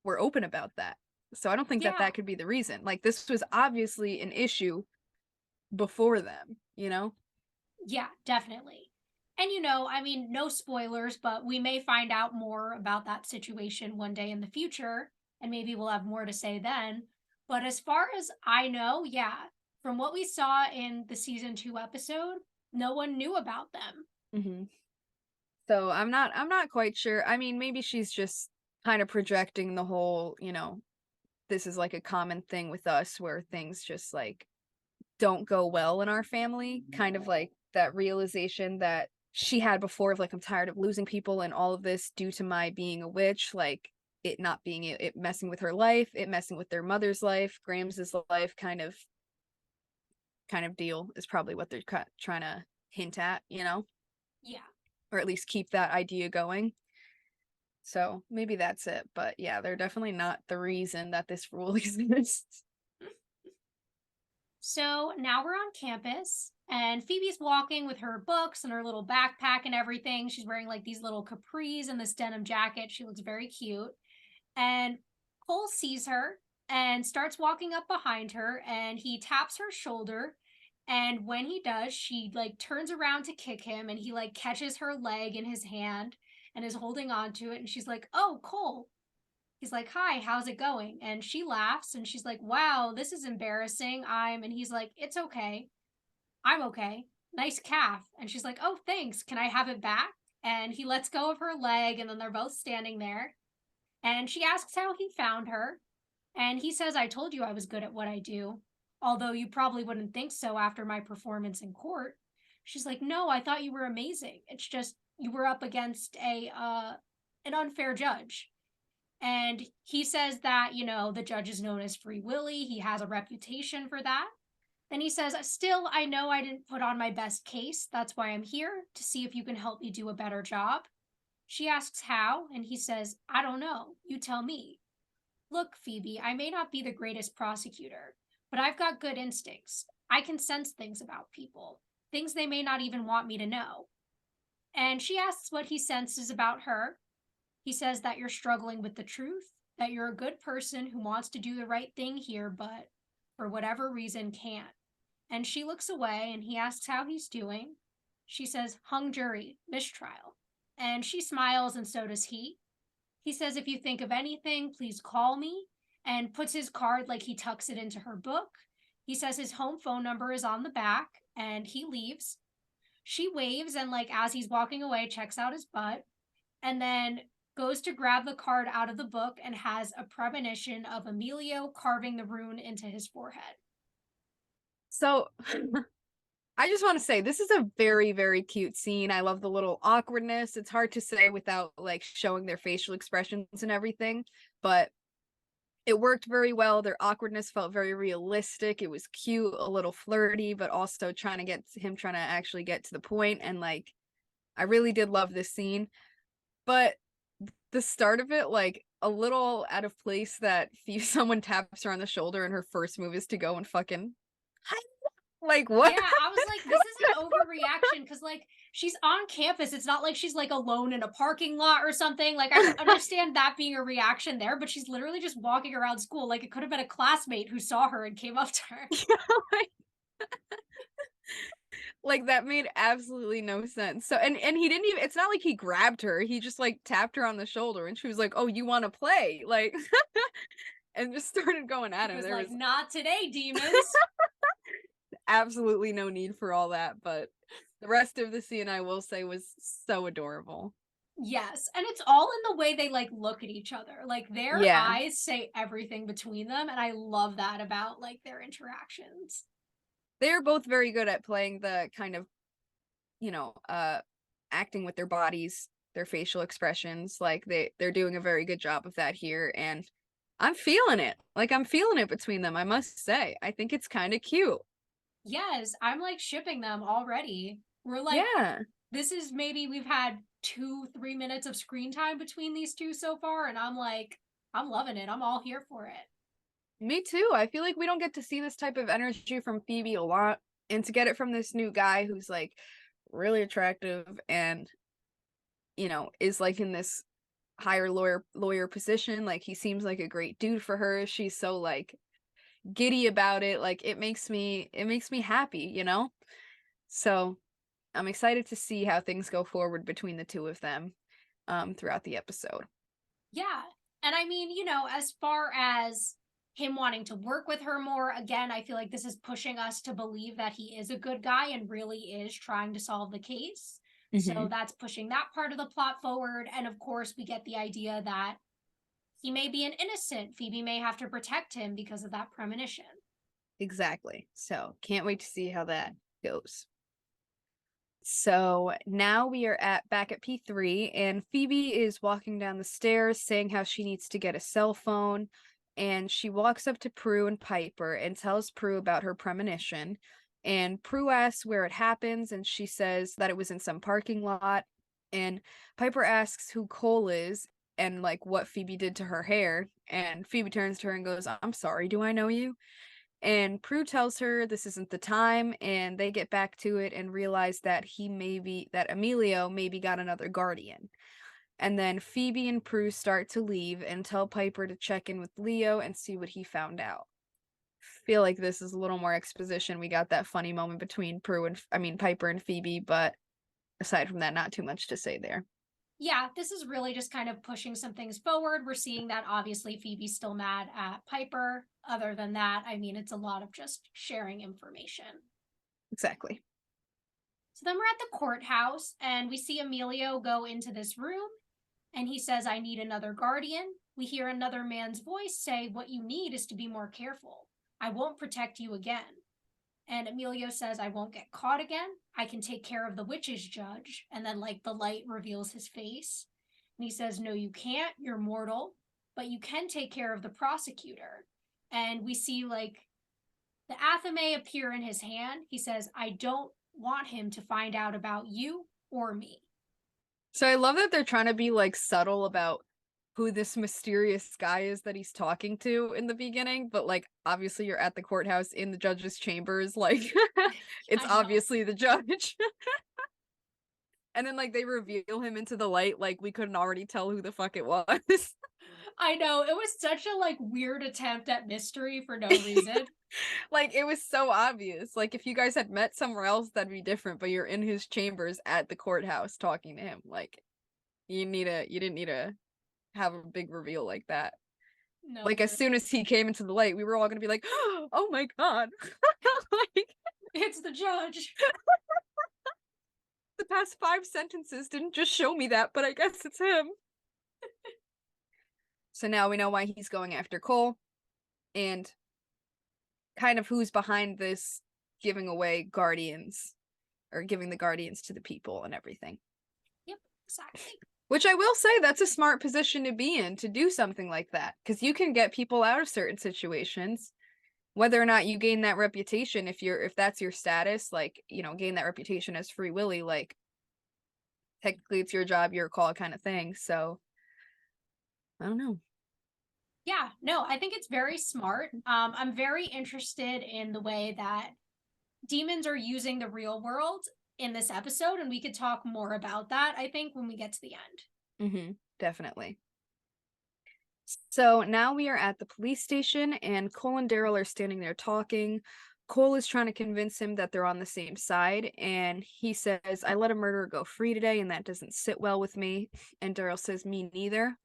were open about that. So I don't think that Yeah. that could be the reason. Like, this was obviously an issue before them, you know? Yeah, definitely. And I mean, no spoilers, but we may find out more about that situation one day in the future, and maybe we'll have more to say then. But as far as I know, yeah, from what we saw in the season 2 episode, no one knew about them. Mm-hmm. So I'm not quite sure. I mean, maybe she's just kind of projecting the whole, this is like a common thing with us where things just like don't go well in our family, kind of like that realization that she had before of like, I'm tired of losing people and all of this due to my being a witch, like it not being it messing with her life, it messing with their mother's life, Grams's life, kind of deal is probably what they're trying to hint at, Yeah. or at least keep that idea going. So maybe that's it. But yeah, they're definitely not the reason that this rule exists. So now we're on campus, and Phoebe's walking with her books and her little backpack and everything. She's wearing like these little capris and this denim jacket. She looks very cute. And Cole sees her and starts walking up behind her, and he taps her shoulder. And when he does, she like turns around to kick him, and he like catches her leg in his hand and is holding on to it. And she's like, "Oh, Cole." He's like, "Hi, how's it going?" And she laughs and she's like, "Wow, this is embarrassing. And he's like, "It's okay. I'm okay. Nice calf." And she's like, "Oh, thanks. Can I have it back?" And he lets go of her leg, and then they're both standing there. And she asks how he found her. And he says, "I told you I was good at what I do." although you probably wouldn't think so after my performance in court. She's like, no, I thought you were amazing. It's just you were up against an unfair judge. And he says that, the judge is known as Free Willy. He has a reputation for that. Then he says, still, I know I didn't put on my best case. That's why I'm here, to see if you can help me do a better job. She asks how, and he says, I don't know. You tell me. Look, Phoebe, I may not be the greatest prosecutor, but I've got good instincts. I can sense things about people, things they may not even want me to know. And she asks what he senses about her. He says that you're struggling with the truth, that you're a good person who wants to do the right thing here, but for whatever reason can't. And she looks away and he asks how he's doing. She says, hung jury, mistrial. And she smiles and so does he. He says, if you think of anything, please call me, and puts his card like he tucks it into her book. He says his home phone number is on the back and he leaves. She waves and, like, as he's walking away, checks out his butt and then goes to grab the card out of the book and has a premonition of Emilio carving the rune into his forehead. So I just want to say this is a very, very cute scene. I love the little awkwardness. It's hard to say without like showing their facial expressions and everything, but it worked very well. Their awkwardness felt very realistic. It was cute, a little flirty, but also trying to actually get to the point. And like, I really did love this scene. But the start of it, like a little out of place that someone taps her on the shoulder and her first move is to go and fucking like what? Yeah, I was like, this is an overreaction because, like, she's on campus. It's not like she's like alone in a parking lot or something. Like, I understand that being a reaction there, but she's literally just walking around school. Like, it could have been a classmate who saw her and came up to her. Like that made absolutely no sense. So and he didn't even, it's not like he grabbed her. He just like tapped her on the shoulder and she was like, "Oh, you want to play?" Like and just started going at him. He was There like, was not today, demons. absolutely no need for all that, but the rest of the scene I will say was so adorable. Yes, and it's all in the way they like look at each other. Like their Yeah. eyes say everything between them, and I love that about like their interactions. They're both very good at playing the kind of, acting with their bodies, their facial expressions. Like they're doing a very good job of that here, and I'm feeling it. Like I'm feeling it between them, I must say. I think it's kind of cute. Yes, I'm like shipping them already. We're like, Yeah. this is maybe we've had 2-3 minutes of screen time between these two so far, and I'm like, I'm loving it. I'm all here for it. Me too. I feel like we don't get to see this type of energy from Phoebe a lot. And to get it from this new guy who's like really attractive and, is like in this higher lawyer position, like he seems like a great dude for her. She's so like giddy about it. Like it makes me happy. So I'm excited to see how things go forward between the two of them throughout the episode. Yeah. And I mean, as far as him wanting to work with her more, again, I feel like this is pushing us to believe that he is a good guy and really is trying to solve the case. So that's pushing that part of the plot forward. And of course, we get the idea that he may be an innocent. Phoebe may have to protect him because of that premonition. Exactly. So can't wait to see how that goes. So now we are back at P3, and Phoebe is walking down the stairs saying how she needs to get a cell phone, and she walks up to Prue and Piper and tells Prue about her premonition. And Prue asks where it happens, and she says that it was in some parking lot. And Piper asks who Cole is and like what Phoebe did to her hair. And Phoebe turns to her and goes, "I'm sorry, do I know you?" And Prue tells her this isn't the time, and they get back to it and realize that Emilio maybe got another guardian. And then Phoebe and Prue start to leave and tell Piper to check in with Leo and see what he found out. Feel like this is a little more exposition. We got that funny moment between Piper and Phoebe, but aside from that, not too much to say there. Yeah, this is really just kind of pushing some things forward. We're seeing that obviously Phoebe's still mad at Piper. Other than that, I mean, it's a lot of just sharing information. Exactly. So then we're at the courthouse and we see Emilio go into this room and he says, I need another guardian. We hear another man's voice say, what you need is to be more careful. I won't protect you again. And Emilio says, I won't get caught again. I can take care of the witches, Judge. And then, like, the light reveals his face. And he says, no, you can't. You're mortal. But you can take care of the prosecutor. And we see, like, the athame appear in his hand. He says, I don't want him to find out about you or me. So I love that they're trying to be like subtle about who this mysterious guy is that he's talking to in the beginning, but like obviously you're at the courthouse in the judge's chambers, like it's I know. obviously the judge. And then like they reveal him into the light, like we couldn't already tell who the fuck it was. I know. It was such a like weird attempt at mystery for no reason. Like it was so obvious. Like if you guys had met somewhere else, that'd be different, but you're in his chambers at the courthouse talking to him. Like you didn't need to have a big reveal like that. No, Like as soon as he came into the light, we were all gonna be like, "Oh my god!" Like it's the judge. the past 5 sentences didn't just show me that, but I guess it's him. So now we know why he's going after Cole, and kind of who's behind this giving away guardians, or giving the guardians to the people and everything. Yep, exactly. Which I will say, that's a smart position to be in, to do something like that, because you can get people out of certain situations. Whether or not you gain that reputation, if that's your status, like, you know, gain that reputation as Free Willy, like technically it's your job, your call kind of thing. So I don't know. Yeah, no, I think it's very smart. I'm very interested in the way that demons are using the real world in this episode, and we could talk more about that, I think, when we get to the end. Definitely. So now we are at the police station, and Cole and Daryl are standing there talking. Cole is trying to convince him that they're on the same side, and he says, I let a murderer go free today, and that doesn't sit well with me. And Daryl says, me neither.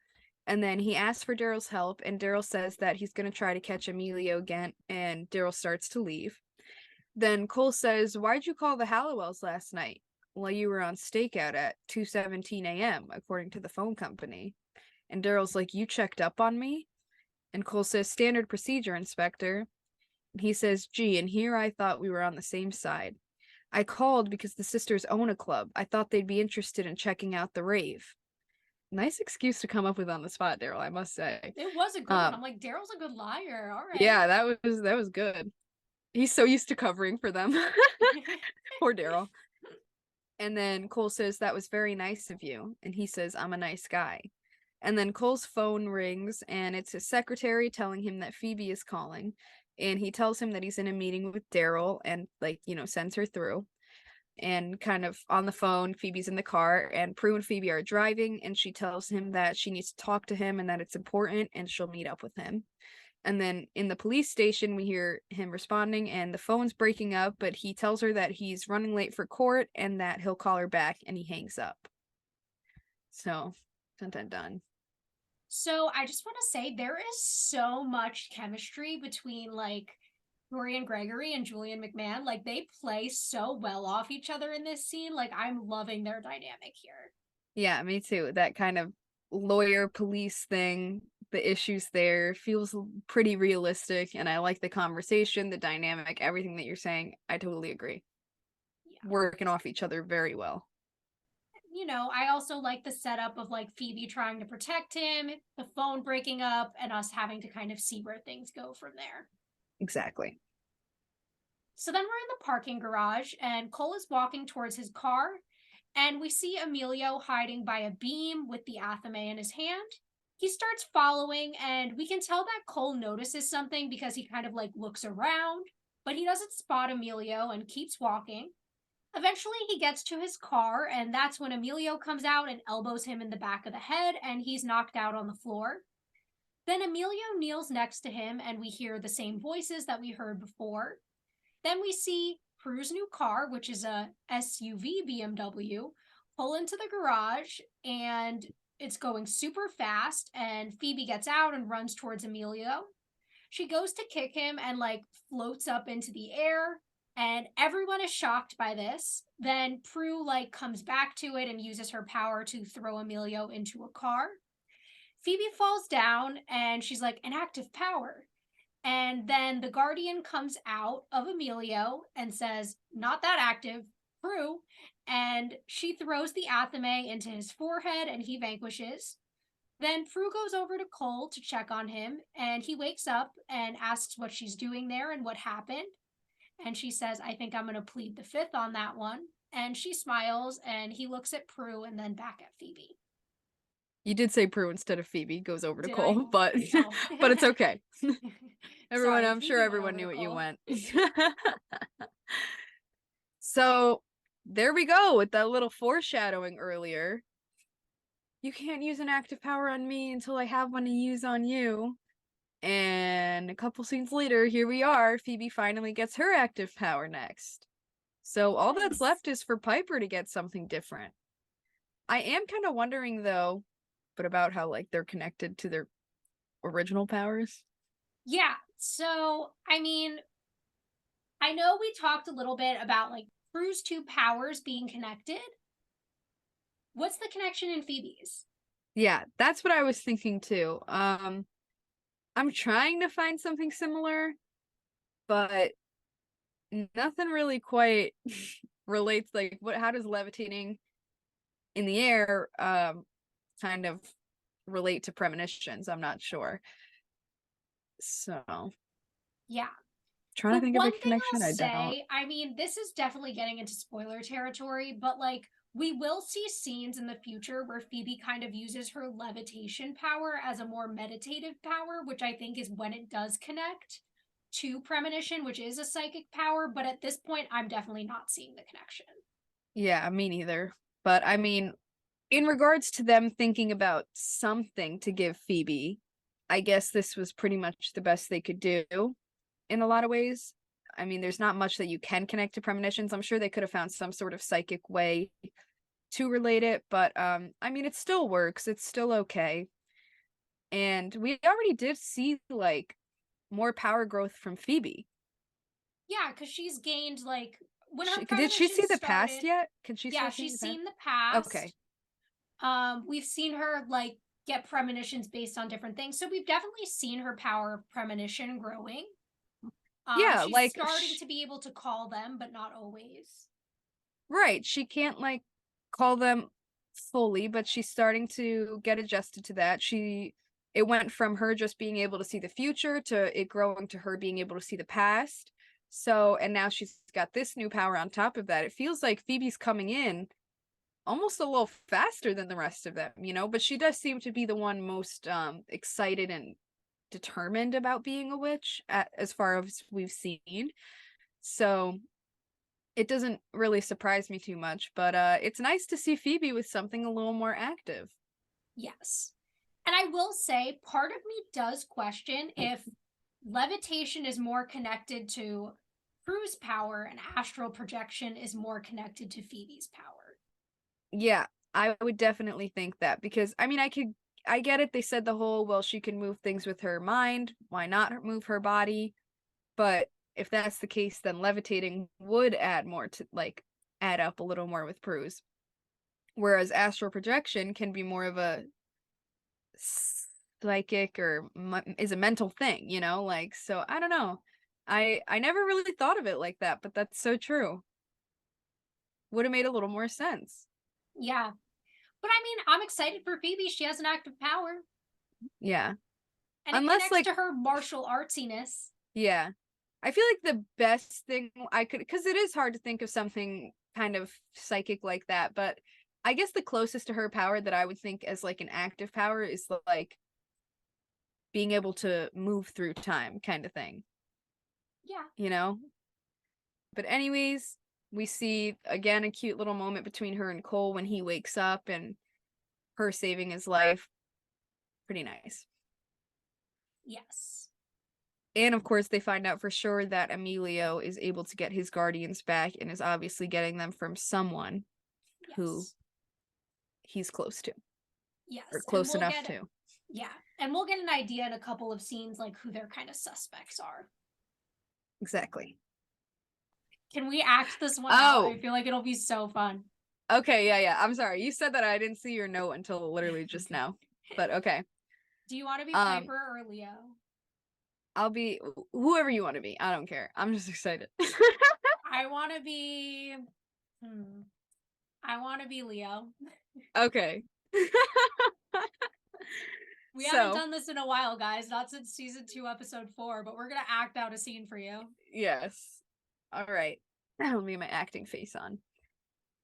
And then he asks for Daryl's help, and Daryl says that he's going to try to catch Emilio again, and Daryl starts to leave. Then Cole says, why'd you call the Hallowells last night? Well, you were on stakeout at 2:17 a.m., according to the phone company. And Daryl's like, you checked up on me? And Cole says, standard procedure, Inspector. And he says, gee, and here I thought we were on the same side. I called because the sisters own a club. I thought they'd be interested in checking out the rave. Nice excuse to come up with on the spot, Daryl, I must say. It was a good one. I'm like, Daryl's a good liar. All right. Yeah, that was good. He's so used to covering for them. Poor Daryl. And then Cole says, that was very nice of you. And he says, I'm a nice guy. And then Cole's phone rings, and it's his secretary telling him that Phoebe is calling. And he tells him that he's in a meeting with Daryl and, like, you know, sends her through. And kind of on the phone, Phoebe's in the car, and Prue and Phoebe are driving, and she tells him that she needs to talk to him and that it's important, and she'll meet up with him. And then in the police station, we hear him responding, and the phone's breaking up, but he tells her that he's running late for court and that he'll call her back, and he hangs up. So, dun. So I just want to say there is so much chemistry between like Dorian Gregory and Julian McMahon. Like they play so well off each other in this scene. Like I'm loving their dynamic here. Yeah, me too. That kind of lawyer police thing, the issues there feels pretty realistic, and I like the conversation, the dynamic, everything that you're saying. I totally agree. Yeah. Working off each other very well. You know, I also like the setup of like Phoebe trying to protect him, the phone breaking up, and us having to kind of see where things go from there. Exactly. So then we're in the parking garage, and Cole is walking towards his car, and we see Emilio hiding by a beam with the athame in his hand. He starts following, and we can tell that Cole notices something because he kind of like looks around, but he doesn't spot Emilio and keeps walking. Eventually, he gets to his car, and that's when Emilio comes out and elbows him in the back of the head, and he's knocked out on the floor. Then Emilio kneels next to him, and we hear the same voices that we heard before. Then we see Prue's new car, which is a SUV BMW, pull into the garage, and it's going super fast, and Phoebe gets out and runs towards Emilio. She goes to kick him and like floats up into the air, and everyone is shocked by this. Then Prue like comes back to it and uses her power to throw Emilio into a car. Phoebe falls down and she's like, an act of power. And then the Guardian comes out of Emilio and says, "Not that active, Prue." And she throws the athame into his forehead and he vanquishes. Then Prue goes over to Cole to check on him, and he wakes up and asks what she's doing there and what happened. And she says, "I think I'm going to plead the fifth on that one." And she smiles, and he looks at Prue and then back at Phoebe. You did say Prue instead of Phoebe, goes over to Did Cole, I? but Oh. but it's okay. Everyone, Sorry, I'm sure Phoebe went everyone over to knew what you Cole. went. So there we go with that little foreshadowing earlier. You can't use an active power on me until I have one to use on you. And a couple scenes later, here we are. Phoebe finally gets her active power next. So all that's Yes. left is for Piper to get something different. I am kind of wondering though, but about how like they're connected to their original powers. Yeah. So, I mean, I know we talked a little bit about like Prue's two powers being connected. What's the connection in Phoebe's? Yeah, that's what I was thinking too. I'm trying to find something similar, but nothing really quite relates. Like, how does levitating in the air kind of relate to premonitions? I'm not sure. So, Yeah. trying The to think of a one thing connection. I'll I don't. say, I mean, this is definitely getting into spoiler territory, but like we will see scenes in the future where Phoebe kind of uses her levitation power as a more meditative power, which I think is when it does connect to premonition, which is a psychic power. But at this point, I'm definitely not seeing the connection. Yeah, me neither. But I mean, in regards to them thinking about something to give Phoebe, I guess this was pretty much the best they could do in a lot of ways. I mean, there's not much that you can connect to premonitions. I'm sure they could have found some sort of psychic way to relate it, but I mean, it still works. It's still okay. And we already did see like more power growth from Phoebe. Yeah, because she's gained like when her Did she premonition see the past started. yet? Can she Yeah, start seeing she's the past? seen the past. Okay. We've seen her like get premonitions based on different things. So we've definitely seen her power of premonition growing. Yeah, She's like starting to be able to call them, but not always. right. She can't like call them fully, but she's starting to get adjusted to that. It went from her just being able to see the future to it growing to her being able to see the past. So, and now she's got this new power on top of that. It feels like Phoebe's coming in almost a little faster than the rest of them, but she does seem to be the one most excited and determined about being a witch as far as we've seen. So, it doesn't really surprise me too much, but it's nice to see Phoebe with something a little more active. Yes. And I will say, part of me does question if levitation is more connected to Prue's power and astral projection is more connected to Phoebe's power. Yeah, I would definitely think that because I mean, I get it. They said the whole, well, she can move things with her mind. Why not move her body? But if that's the case, then levitating would add more to like add up a little more with Prue's. Whereas astral projection can be more of a psychic or is a mental thing, like, so I don't know. I never really thought of it like that, but that's so true. Would have made a little more sense. Yeah. But I mean, I'm excited for Phoebe. She has an active power. Yeah. And it Unless connects like to her martial artsiness. yeah. I feel like the best thing I could, because it is hard to think of something kind of psychic like that, but I guess the closest to her power that I would think as like an active power is like being able to move through time kind of thing. Yeah. But anyways, we see again a cute little moment between her and Cole when he wakes up and her saving his life. Pretty nice. Yes. And of course, they find out for sure that Emilio is able to get his guardians back and is obviously getting them from someone who Yes. he's close to, Yes. or And close we'll enough get to. yeah. And we'll get an idea in a couple of scenes like who their kind of suspects are. Exactly. Can we act this one out? I Oh, feel like it'll be so fun. okay. Yeah. I'm sorry. You said that I didn't see your note until literally just now. But okay. Do you want to be Um, Piper or Leo? I'll be whoever you want to be. I don't care. I'm just excited. I want to be. I want to be Leo. Okay. We haven't So, done this in a while, guys. Not since season 2, episode 4. But we're gonna act out a scene for you. yes. All right. That'll be my acting face on.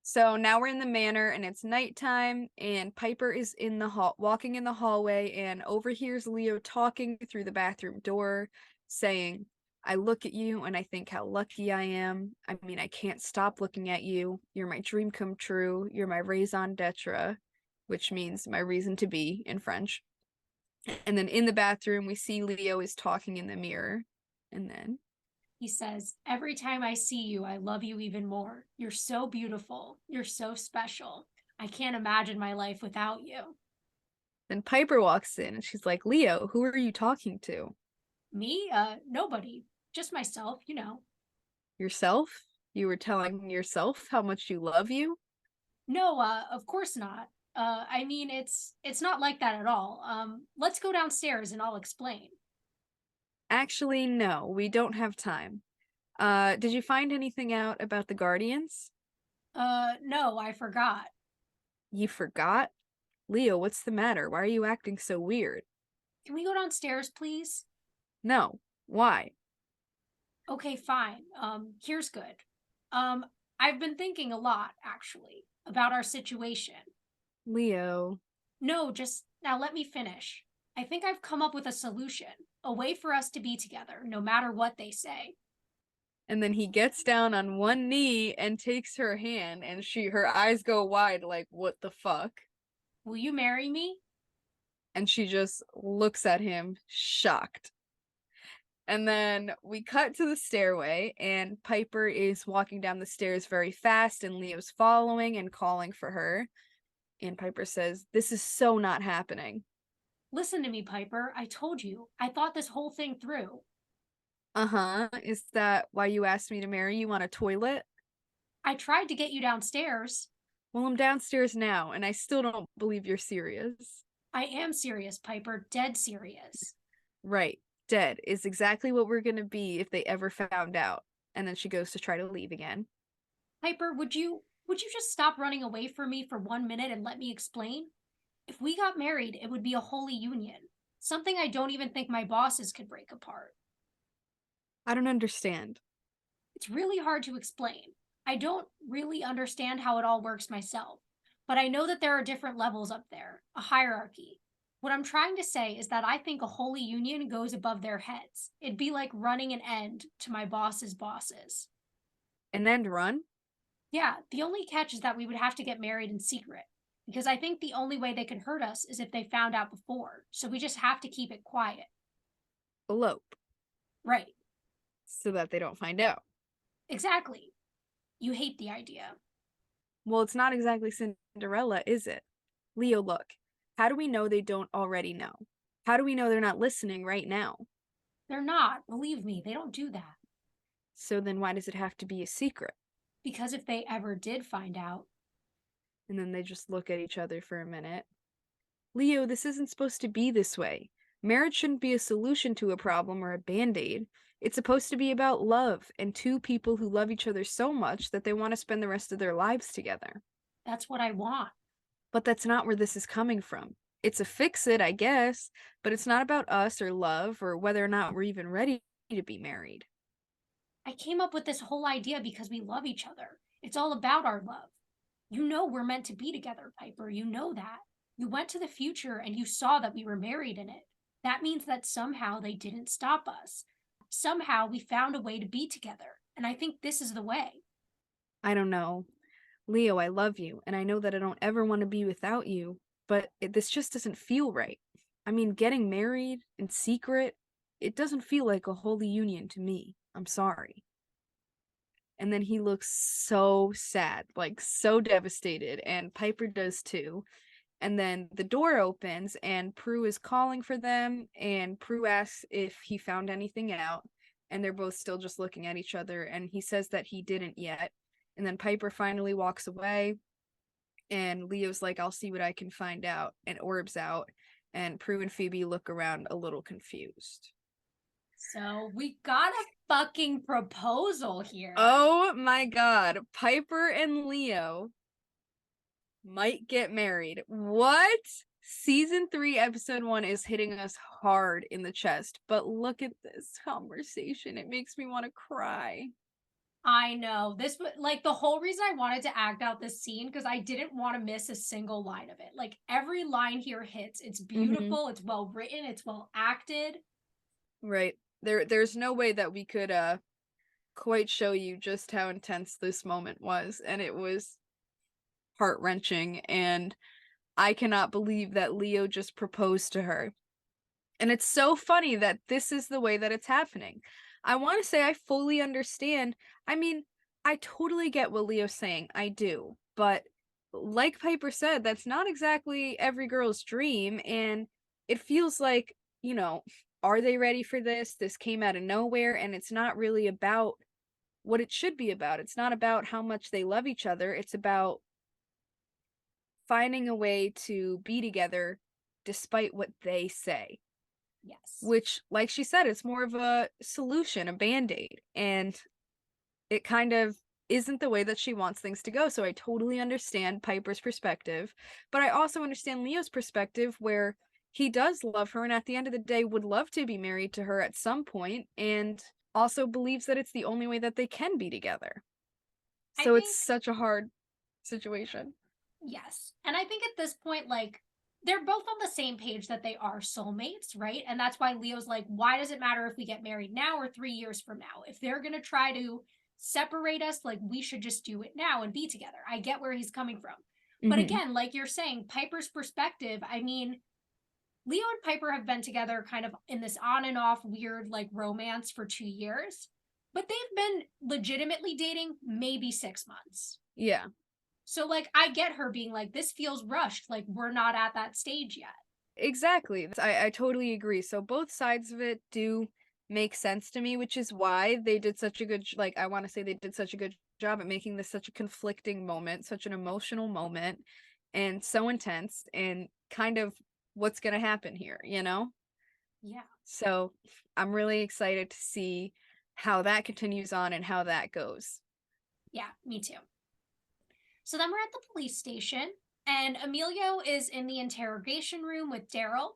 So now we're in the manor and it's nighttime and Piper is in the hall walking in the hallway and overhears Leo talking through the bathroom door saying, "I look at you and I think how lucky I am. I mean, I can't stop looking at you. You're my dream come true. You're my raison d'etre," which means my reason to be in French. And then in the bathroom we see Leo is talking in the mirror. And then He says, "Every time I see you, I love you even more. You're so beautiful. You're so special. I can't imagine my life without you." Piper walks in and she's like, "Leo, who are you talking to? Me? Nobody. Just myself, you know. Yourself? You were telling yourself how much you love you?" No, of course not. I mean, it's not like that at all. Let's go downstairs and I'll explain. Actually, no, we don't have time. Did you find anything out about the Guardians? No, I forgot. You forgot? Leo, what's the matter? Why are you acting so weird? Can we go downstairs, please? No. Why? Okay, fine. Here's good. Um, I've been thinking a lot, actually, about our situation. Leo. No, just now let me finish. I think I've come up with a solution, a way for us to be together, no matter what they say. And then he gets down on one knee and takes her hand, and her eyes go wide, like, what the fuck? Will you marry me? And she just looks at him, shocked. And then we cut to the stairway, and Piper is walking down the stairs very fast, and Leo's following and calling for her. And Piper says, "This is so not happening." Listen to me, Piper. I told you. I thought this whole thing through. Uh-huh. Is that why you asked me to marry you on a toilet? I tried to get you downstairs. Well, I'm downstairs now, and I still don't believe you're serious. I am serious, Piper. Dead serious. Right. Dead is exactly what we're gonna be if they ever found out. And then she goes to try to leave again. Piper, would you just stop running away from me for 1 minute and let me explain? If we got married, it would be a holy union. Something I don't even think my bosses could break apart. I don't understand. It's really hard to explain. I don't really understand how it all works myself, but I know that there are different levels up there, a hierarchy. What I'm trying to say is that I think a holy union goes above their heads. It'd be like running an end to my boss's bosses. An end run? Yeah, the only catch is that we would have to get married in secret, because I think the only way they could hurt us is if they found out before, so we just have to keep it quiet. Elope. Right, So that they don't find out. exactly. You hate the idea. Well, it's not exactly Cinderella, is it? Leo, look. How do we know they don't already know? How do we know they're not listening right now? They're not, believe me, they don't do that. So then why does it have to be a secret? Because if they ever did find out, And then they just look at each other for a minute. Leo, this isn't supposed to be this way. Marriage shouldn't be a solution to a problem or a band-aid. It's supposed to be about love and two people who love each other so much that they want to spend the rest of their lives together. that's what I want. But that's not where this is coming from. It's a fix it, I guess, but it's not about us or love or whether or not we're even ready to be married. I came up with this whole idea because we love each other. It's all about our love. You know we're meant to be together, Piper. You know that. You went to the future and you saw that we were married in it. That means that somehow they didn't stop us. Somehow we found a way to be together. And I think this is the way. I don't know. Leo, I love you, and I know that I don't ever want to be without you, but this just doesn't feel right. I mean, getting married in secret, it doesn't feel like a holy union to me. I'm sorry. And then he looks so sad, like so devastated, and Piper does too. And then the door opens, and Prue is calling for them, and Prue asks if he found anything out, and they're both still just looking at each other, and he says that he didn't yet. And then Piper finally walks away, and Leo's like, "I'll see what I can find out," and orbs out, and Prue and Phoebe look around a little confused. So we got a fucking proposal here. Oh my god. Piper and Leo might get married. What? Season 3, episode 1 is hitting us hard in the chest. But look at this conversation. It makes me want to cry. I know. This was like the whole reason I wanted to act out this scene because I didn't want to miss a single line of it. Like every line here hits. It's beautiful, it's well written, it's well acted. Right. There's no way that we could quite show you just how intense this moment was, and it was heart-wrenching, and I cannot believe that Leo just proposed to her. And it's so funny that this is the way that it's happening. I want to say I fully understand. I mean, I totally get what Leo's saying. I do. But like Piper said, that's not exactly every girl's dream. And it feels like, are they ready for this? This came out of nowhere. And it's not really about what it should be about. It's not about how much they love each other. It's about finding a way to be together despite what they say. Yes. Which, like she said, it's more of a solution, a band-aid. And it kind of isn't the way that she wants things to go. So I totally understand Piper's perspective. But I also understand Leo's perspective where he does love her and at the end of the day would love to be married to her at some point and also believes that it's the only way that they can be together. So it's such a hard situation. Yes. And I think at this point, like, they're both on the same page that they are soulmates, right? And that's why Leo's like, why does it matter if we get married now or 3 years from now? If they're going to try to separate us, like, we should just do it now and be together. I get where he's coming from. But again, like you're saying, Piper's perspective, I mean, Leo and Piper have been together kind of in this on and off weird, like, romance for 2 years, but they've been legitimately dating maybe 6 months. Yeah. So, like, I get her being like, this feels rushed. Like, we're not at that stage yet. Exactly. I totally agree. So both sides of it do make sense to me, which is why they did such a good, like, I want to say they did such a good job at making this such a conflicting moment, such an emotional moment, and so intense, and kind of what's going to happen here, Yeah. So I'm really excited to see how that continues on and how that goes. Yeah, me too. So then we're at the police station, and Emilio is in the interrogation room with Daryl.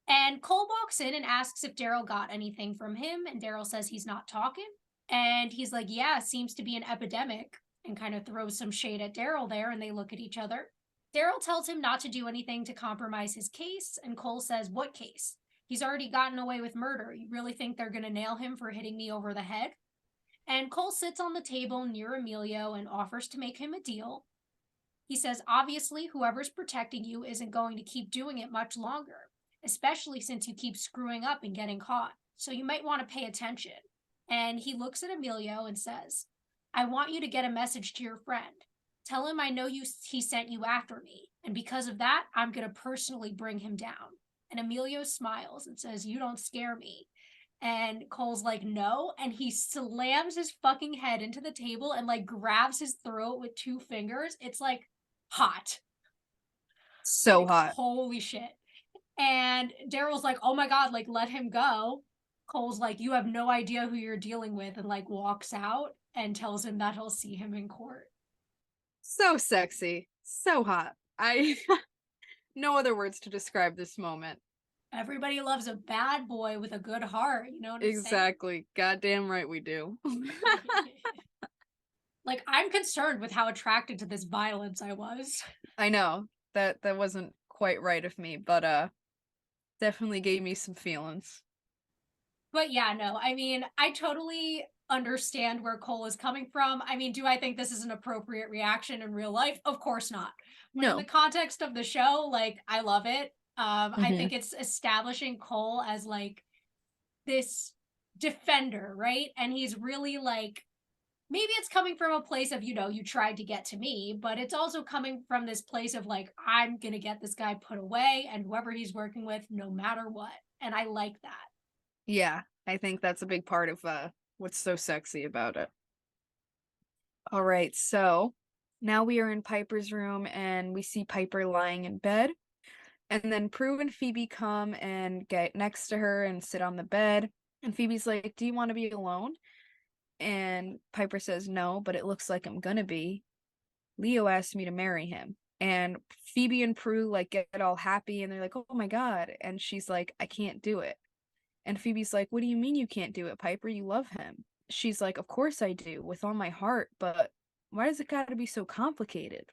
And Cole walks in and asks if Daryl got anything from him, and Daryl says he's not talking. And he's like, yeah, seems to be an epidemic, and kind of throws some shade at Daryl there, and they look at each other. Daryl tells him not to do anything to compromise his case, and Cole says, what case? He's already gotten away with murder. You really think they're going to nail him for hitting me over the head? And Cole sits on the table near Emilio and offers to make him a deal. He says, obviously, whoever's protecting you isn't going to keep doing it much longer, especially since you keep screwing up and getting caught. So you might want to pay attention. And he looks at Emilio and says, I want you to get a message to your friend. Tell him I know he sent you after me. And because of that, I'm going to personally bring him down. And Emilio smiles and says, you don't scare me. And Cole's like, no. And he slams his fucking head into the table and like grabs his throat with 2 fingers. It's like hot. So like, hot. Holy shit. And Daryl's like, oh my God, like, let him go. Cole's like, you have no idea who you're dealing with, and like walks out and tells him that he'll see him in court. So sexy. So hot. I no other words to describe this moment. Everybody loves a bad boy with a good heart, you know what I'm Exactly. Goddamn right we do. saying? Like, I'm concerned with how attracted to this violence I was. I know. That wasn't quite right of me, but definitely gave me some feelings. But yeah, no, I mean, I totally understand where Cole is coming from. I mean, do I think this is an appropriate reaction in real life? Of course not. But in the No. context of the show, like, I love it. I think it's establishing Cole as like this defender, right? And he's really like, maybe it's coming from a place of, you tried to get to me, but it's also coming from this place of like, I'm gonna get this guy put away and whoever he's working with, no matter what. And I like that. Yeah, I think that's a big part of what's so sexy about it. All right, so now we are in Piper's room and we see Piper lying in bed. And then Prue and Phoebe come and get next to her and sit on the bed. And Phoebe's like, do you want to be alone? And Piper says, no, but it looks like I'm gonna be. Leo asked me to marry him. And Phoebe and Prue like get all happy and they're like, oh my God. And she's like, I can't do it. And Phoebe's like, what do you mean you can't do it, Piper? You love him. She's like, of course I do, with all my heart, but why does it gotta be so complicated?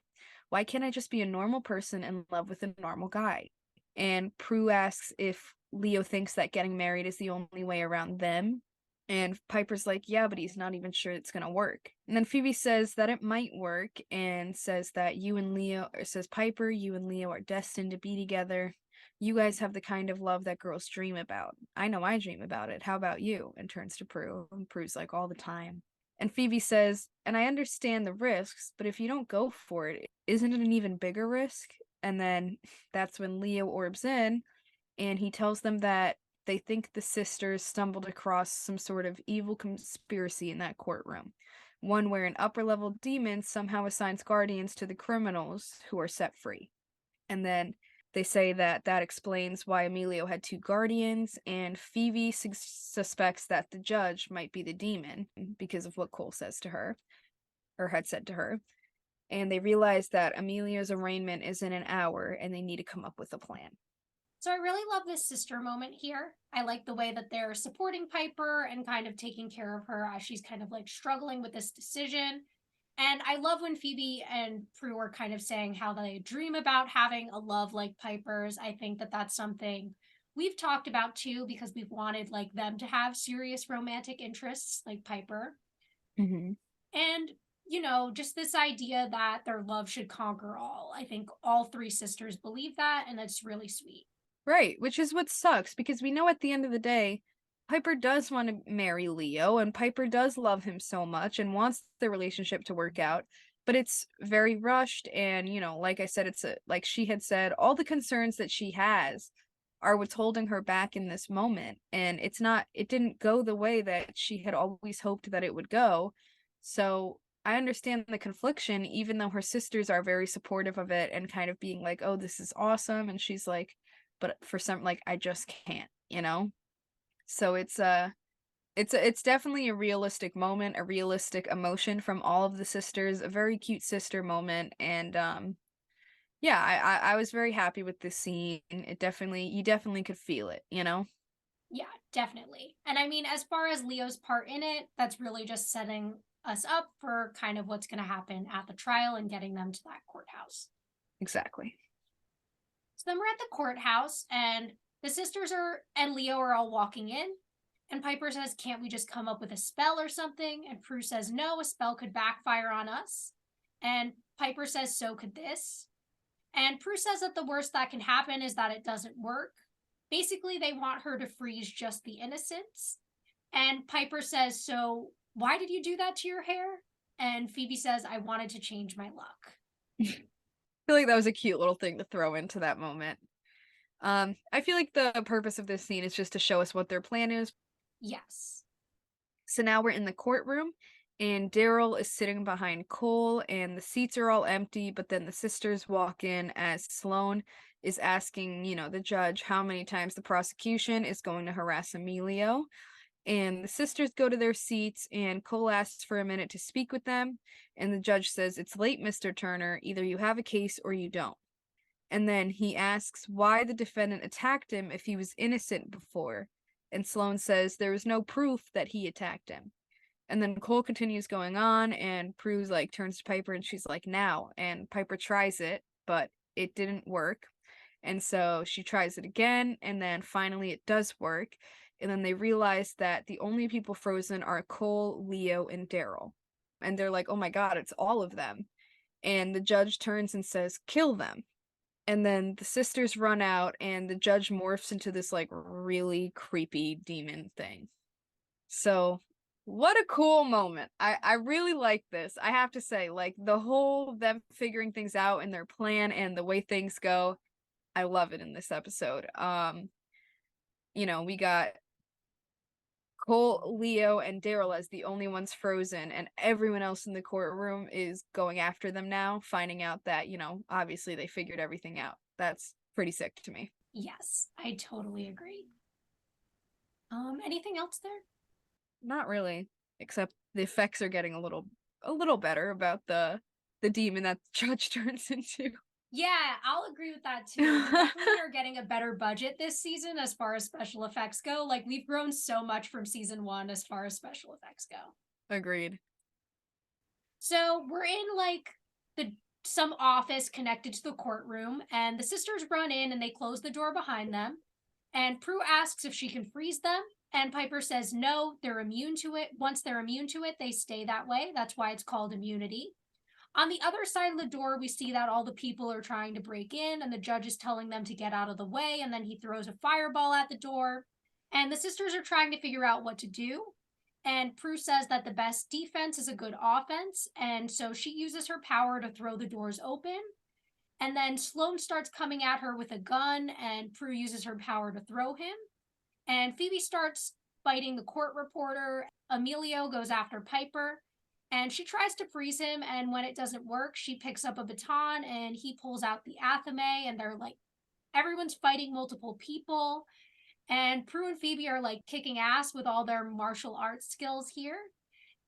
Why can't I just be a normal person in love with a normal guy? And Prue asks if Leo thinks that getting married is the only way around them. And Piper's like, yeah, but he's not even sure it's gonna work. And then Phoebe says that it might work and says that says Piper, you and Leo are destined to be together. You guys have the kind of love that girls dream about. I know I dream about it. How about you? And turns to Prue. And Prue's like, all the time. And Phoebe says, and I understand the risks, but if you don't go for it, isn't it an even bigger risk? And then that's when Leo orbs in and he tells them that they think the sisters stumbled across some sort of evil conspiracy in that courtroom. One where an upper level demon somehow assigns guardians to the criminals who are set free. And then they say that that explains why Emilio had two guardians, and Phoebe suspects that the judge might be the demon because of what Cole says to her, or had said to her. And they realize that Emilio's arraignment is in an hour, and they need to come up with a plan. So I really love this sister moment here. I like the way that they're supporting Piper and kind of taking care of her as she's kind of like struggling with this decision. And I love when Phoebe and Prue are kind of saying how they dream about having a love like Piper's. I think that that's something we've talked about too, because we've wanted like them to have serious romantic interests like Piper. Mm-hmm. And, you know, just this idea that their love should conquer all. I think all three sisters believe that, and that's really sweet. Right, which is what sucks, because we know at the end of the day, Piper does want to marry Leo, and Piper does love him so much and wants the relationship to work out, but it's very rushed, and, you know, like I said, like she had said, all the concerns that she has are what's holding her back in this moment, and it didn't go the way that she had always hoped that it would go, so I understand the confliction, even though her sisters are very supportive of it and kind of being like, oh, this is awesome, and she's like, but for some, like, I just can't, you know? So it's definitely a realistic moment, a realistic emotion from all of the sisters, a very cute sister moment, and yeah, I was very happy with this scene. You definitely could feel it, you know? Yeah, definitely. And I mean, as far as Leo's part in it, that's really just setting us up for kind of what's going to happen at the trial and getting them to that courthouse. Exactly. So then we're at the courthouse, and the sisters and Leo are all walking in. And Piper says, can't we just come up with a spell or something? And Prue says, no, a spell could backfire on us. And Piper says, so could this. And Prue says that the worst that can happen is that it doesn't work. Basically, they want her to freeze just the innocents. And Piper says, so why did you do that to your hair? And Phoebe says, I wanted to change my luck. I feel like that was a cute little thing to throw into that moment. I feel like the purpose of this scene is just to show us what their plan is. Yes. So now we're in the courtroom, and Daryl is sitting behind Cole, and the seats are all empty, but then the sisters walk in as Sloane is asking, you know, the judge how many times the prosecution is going to harass Emilio. And the sisters go to their seats, and Cole asks for a minute to speak with them, and the judge says, it's late, Mr. Turner. Either you have a case or you don't. And then he asks why the defendant attacked him if he was innocent before. And Sloane says there was no proof that he attacked him. And then Cole continues going on, and Prue's like turns to Piper and she's like, now. And Piper tries it, but it didn't work. And so she tries it again, and then finally it does work. And then they realize that the only people frozen are Cole, Leo, and Daryl. And they're like, oh my God, it's all of them. And the judge turns and says, kill them. And then the sisters run out, and the judge morphs into this like really creepy demon thing. So what a cool moment. I really like this. I have to say, like, the whole them figuring things out and their plan and the way things go, I love it in this episode. You know, we got Cole, Leo, and Daryl as the only ones frozen, and everyone else in the courtroom is going after them now, finding out that, you know, obviously they figured everything out. That's pretty sick to me. Yes, I totally agree. Anything else there? Not really, except the effects are getting a little better about the demon that the judge turns into. Yeah, I'll agree with that too. We definitely are getting a better budget this season as far as special effects go. Like, we've grown so much from season 1 as far as special effects go. Agreed. So we're in like the some office connected to the courtroom, and the sisters run in and they close the door behind them. And Prue asks if she can freeze them, and Piper says no, they're immune to it. Once they're immune to it, they stay that way. That's why it's called immunity. On the other side of the door, we see that all the people are trying to break in, and the judge is telling them to get out of the way, and then he throws a fireball at the door. And the sisters are trying to figure out what to do. And Prue says that the best defense is a good offense, and so she uses her power to throw the doors open. And then Sloane starts coming at her with a gun, and Prue uses her power to throw him. And Phoebe starts fighting the court reporter. Emilio goes after Piper, and she tries to freeze him. And when it doesn't work, she picks up a baton and he pulls out the athame, and they're like, everyone's fighting multiple people. And Prue and Phoebe are like kicking ass with all their martial arts skills here.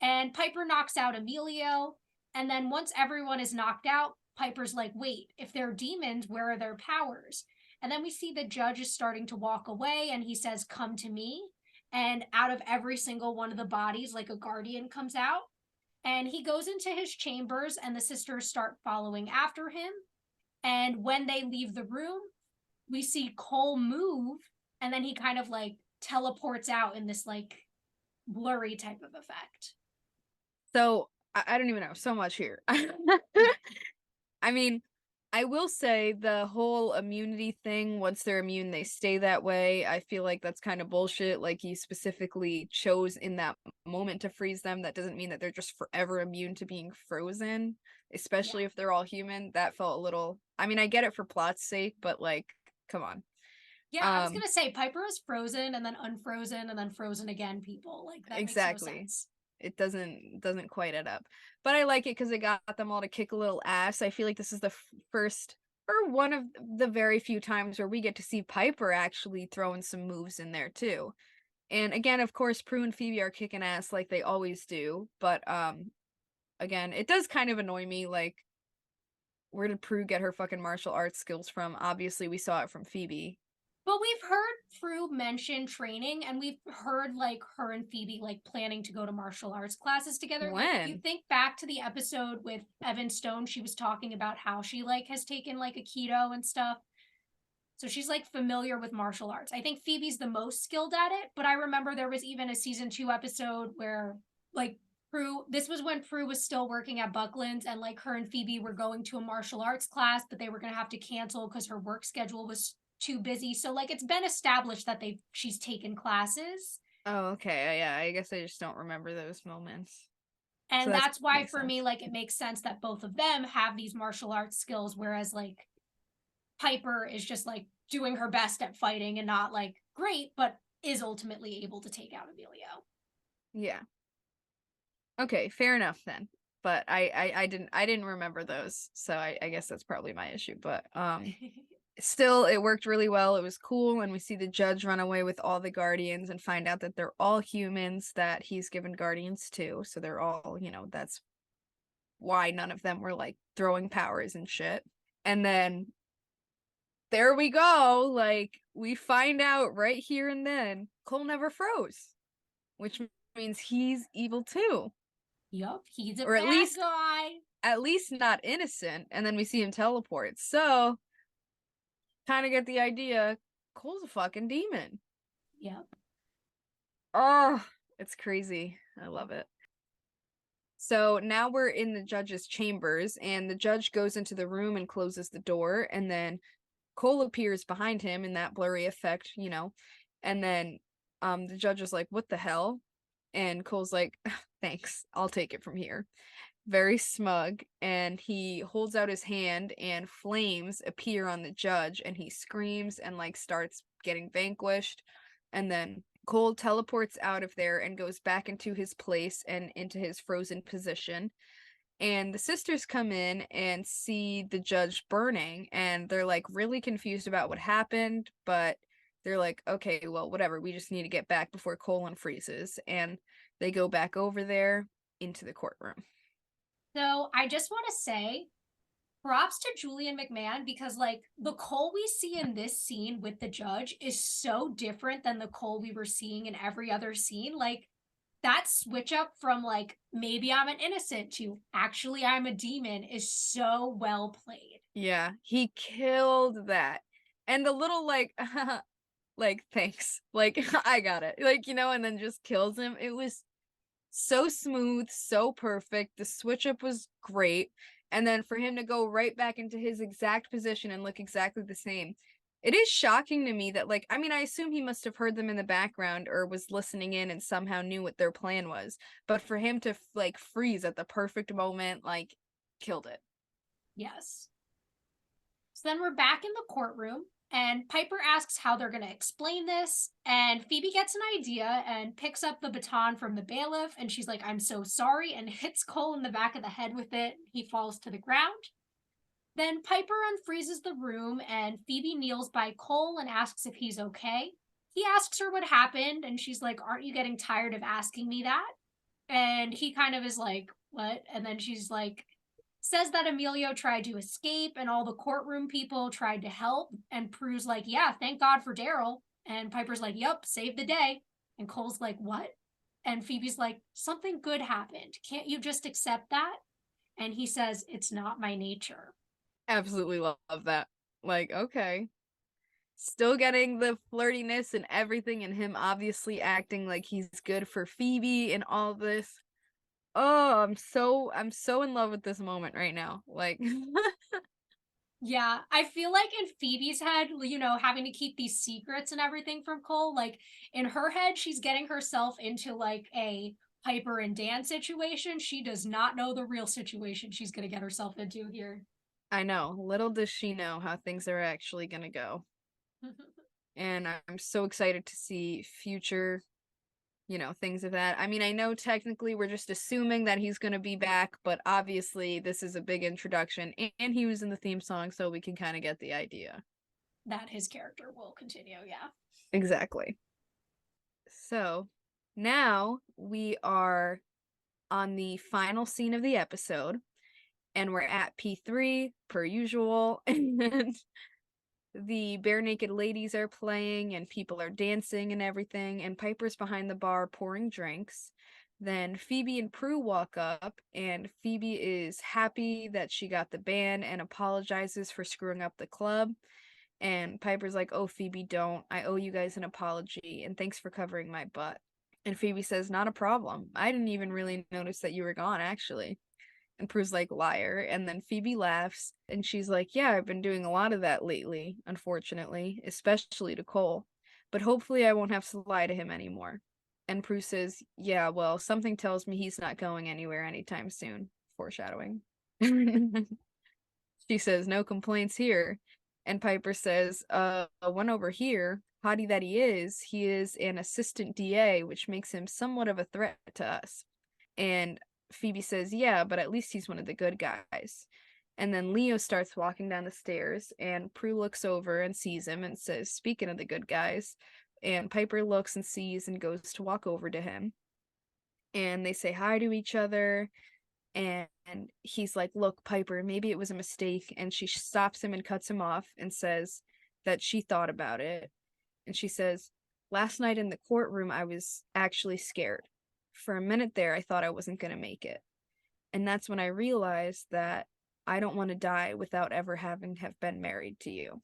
And Piper knocks out Emilio. And then once everyone is knocked out, Piper's like, wait, if they're demons, where are their powers? And then we see the judge is starting to walk away, and he says, come to me. And out of every single one of the bodies, like a guardian comes out. And he goes into his chambers, and the sisters start following after him. And when they leave the room, we see Cole move, and then he kind of like teleports out in this like blurry type of effect. So I don't even know, so much here. I mean, I will say the whole immunity thing, once they're immune, they stay that way. I feel like that's kind of bullshit. Like, he specifically chose in that moment to freeze them. That doesn't mean that they're just forever immune to being frozen, especially if they're all human. That felt a little, I mean, I get it for plot's sake, but like, come on. Yeah, I was gonna say Piper is frozen and then unfrozen and then frozen again. People like that Exactly. makes no sense. It doesn't quite add up, but I like it because it got them all to kick a little ass. I feel like this is the first or one of the very few times where we get to see Piper actually throwing some moves in there too. And again, of course, Prue and Phoebe are kicking ass like they always do, but again, it does kind of annoy me, like, where did Prue get her fucking martial arts skills from? Obviously we saw it from Phoebe. But we've heard Prue mention training, and we've heard like her and Phoebe like planning to go to martial arts classes together. Like, if you When? think back to the episode with Evan Stone, she was talking about how she like has taken like Aikido and stuff. So she's like familiar with martial arts. I think Phoebe's the most skilled at it, but I remember there was even a season 2 episode where like Prue, this was when Prue was still working at Buckland's, and like her and Phoebe were going to a martial arts class, but they were going to have to cancel because her work schedule was too busy. So like it's been established that she's taken classes. Oh, okay. Yeah, I guess I just don't remember those moments. So And that that's why makes for sense. me, like, it makes sense that both of them have these martial arts skills, whereas like Piper is just like doing her best at fighting and not like great, but is ultimately able to take out Emilio. Yeah. Okay, fair enough then. But I didn't remember those, so I guess that's probably my issue. But still, it worked really well. It was cool, and we see the judge run away with all the guardians and find out that they're all humans that he's given guardians to. So they're all, that's why none of them were like throwing powers and shit. And then there we go. Like, we find out right here and then Cole never froze, which means he's evil too. Yup, he's a Or bad guy. at least not innocent. And then we see him teleport. So, kind of get the idea. Cole's a fucking demon. Yep. Oh, it's crazy. I love it. So now we're in the judge's chambers, and the judge goes into the room and closes the door, and then Cole appears behind him in that blurry effect, and then the judge is like, what the hell? And Cole's like, thanks, I'll take it from here. Very smug, and he holds out his hand, and flames appear on the judge, and he screams and like starts getting vanquished. And then Cole teleports out of there and goes back into his place and into his frozen position. And the sisters come in and see the judge burning, and they're like really confused about what happened, but they're like, okay, well, whatever. We just need to get back before Colin freezes. And they go back over there into the courtroom. So I just want to say props to Julian McMahon because like the Cole we see in this scene with the judge is so different than the Cole we were seeing in every other scene. Like that switch up from like maybe I'm an innocent to actually I'm a demon is so well played. Yeah, he killed that. And the little like like thanks. Like I got it. Like, and then just kills him. It was so smooth, so perfect. The switch up was great. And then for him to go right back into his exact position and look exactly the same. It is shocking to me that like I mean I assume he must have heard them in the background or was listening in and somehow knew what their plan was. But for him to like freeze at the perfect moment, like killed it. Yes. So then we're back in the courtroom, and Piper asks how they're going to explain this. And Phoebe gets an idea and picks up the baton from the bailiff. And she's like, I'm so sorry, and hits Cole in the back of the head with it. He falls to the ground. Then Piper unfreezes the room, and Phoebe kneels by Cole and asks if he's okay. He asks her what happened, and she's like, aren't you getting tired of asking me that? And he kind of is like, what? And then she's like, says that Emilio tried to escape and all the courtroom people tried to help. And Prue's like, yeah, thank God for Daryl. And Piper's like, yep, saved the day. And Cole's like, what? And Phoebe's like, something good happened. Can't you just accept that? And he says, it's not my nature. Absolutely love that. Like, okay. Still getting the flirtiness and everything, and him obviously acting like he's good for Phoebe and all this. Oh, I'm so in love with this moment right now. Like Yeah, I feel like in Phoebe's head, having to keep these secrets and everything from Cole, like in her head, she's getting herself into like a Piper and Dan situation. She does not know the real situation she's going to get herself into here. I know, little does she know how things are actually gonna go. And I'm so excited to see future, things of that. I mean, I know technically we're just assuming that he's gonna be back, but obviously this is a big introduction, and he was in the theme song, so we can kind of get the idea. That his character will continue, yeah. Exactly. So now we are on the final scene of the episode, and we're at P3 per usual, and the bare naked ladies are playing and people are dancing and everything, and Piper's behind the bar pouring drinks. Then Phoebe and Prue walk up, and Phoebe is happy that she got the ban and apologizes for screwing up the club. And Piper's like, oh, Phoebe, don't. I owe you guys an apology, and thanks for covering my butt. And Phoebe says, not a problem. I didn't even really notice that you were gone, actually. And Prue's like, liar. And then Phoebe laughs, and she's like, yeah, I've been doing a lot of that lately, unfortunately, especially to Cole. But hopefully I won't have to lie to him anymore. And Prue says, yeah, well, something tells me he's not going anywhere anytime soon. Foreshadowing. She says, no complaints here. And Piper says, one over here, hottie that he is an assistant DA, which makes him somewhat of a threat to us. And Phoebe says, yeah, but at least he's one of the good guys. And then Leo starts walking down the stairs, and Prue looks over and sees him and says, speaking of the good guys. And Piper looks and sees and goes to walk over to him. And they say hi to each other. And he's like, look, Piper, maybe it was a mistake. And she stops him and cuts him off and says that she thought about it. And she says, last night in the courtroom, I was actually scared. For a minute there, I thought I wasn't going to make it. And that's when I realized that I don't want to die without ever having have been married to you.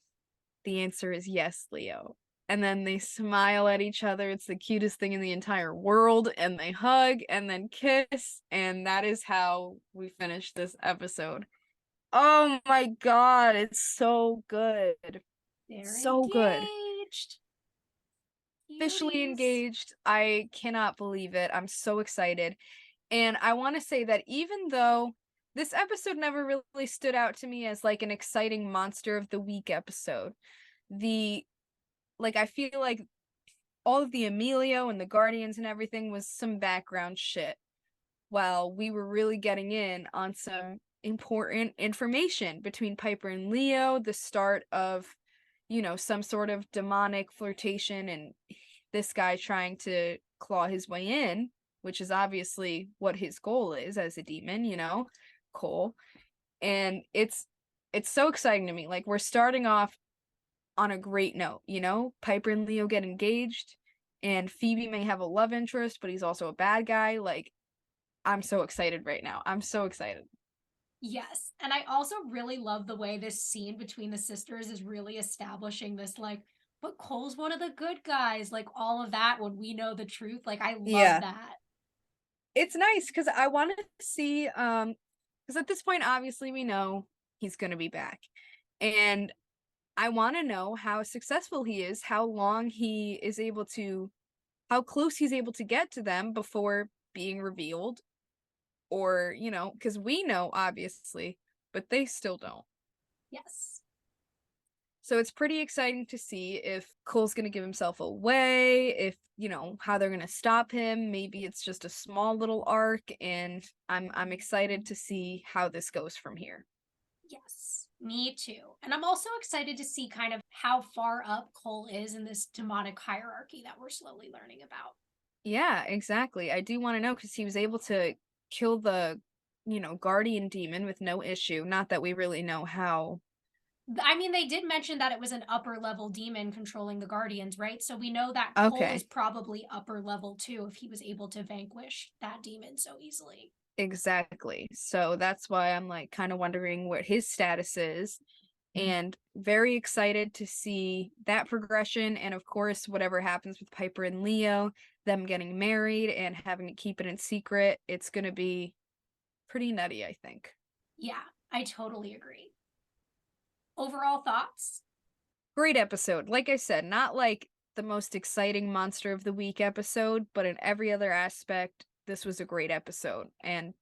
The answer is yes, Leo. And then they smile at each other. It's the cutest thing in the entire world. And they hug and then kiss. And that is how we finish this episode. Oh my God, it's so good. They're So good. engaged. Officially Cuties. engaged. I cannot believe it. I'm so excited. And I want to say that even though this episode never really stood out to me as like an exciting monster of the week episode, I feel like all of the Emilio and the Guardians and everything was some background shit, while we were really getting in on some important information between Piper and Leo, the start of, some sort of demonic flirtation and this guy trying to claw his way in, which is obviously what his goal is as a demon, Cole. And it's so exciting to me. Like, we're starting off on a great note, Piper and Leo get engaged, and Phoebe may have a love interest, but he's also a bad guy. Like, I'm so excited right now. I'm so excited. Yes. And I also really love the way this scene between the sisters is really establishing this, like, but Cole's one of the good guys, like all of that when we know the truth. Like, I love Yeah. that. It's nice because I wanted to see, because at this point, obviously, we know he's going to be back. And I want to know how successful he is, how long he is able to, how close he's able to get to them before being revealed. Or, because we know, obviously, but they still don't. Yes. So it's pretty exciting to see if Cole's going to give himself away, if, how they're going to stop him. Maybe it's just a small little arc, and I'm excited to see how this goes from here. Yes, me too. And I'm also excited to see kind of how far up Cole is in this demonic hierarchy that we're slowly learning about. Yeah, exactly. I do want to know because he was able to kill the, guardian demon with no issue. Not that we really know how. I mean, they did mention that it was an upper level demon controlling the Guardians, right? So we know that Cole is Okay, probably upper level too if he was able to vanquish that demon so easily. exactly. So that's why I'm like kind of wondering what his status is, and very excited to see that progression. And of course, whatever happens with Piper and Leo, them getting married and having to keep it in secret, it's going to be pretty nutty, I think. Yeah, I totally agree. Overall thoughts? Great episode. Like I said, not like the most exciting Monster of the Week episode, but in every other aspect, this was a great episode and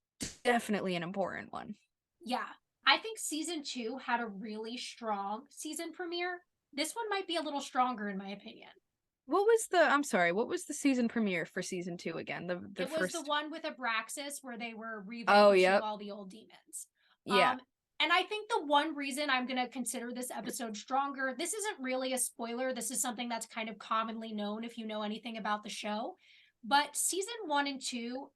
definitely an important one. Yeah, I think season 2 had a really strong season premiere. This one might be a little stronger in my opinion. I'm sorry, what was the season premiere for season 2 again? The It was the first. one with Abraxas where they were Oh, revanquishing yep. all the old demons. Yeah. And I think the one reason I'm going to consider this episode stronger, this isn't really a spoiler. This is something that's kind of commonly known if you know anything about the show. But season 1 and 2,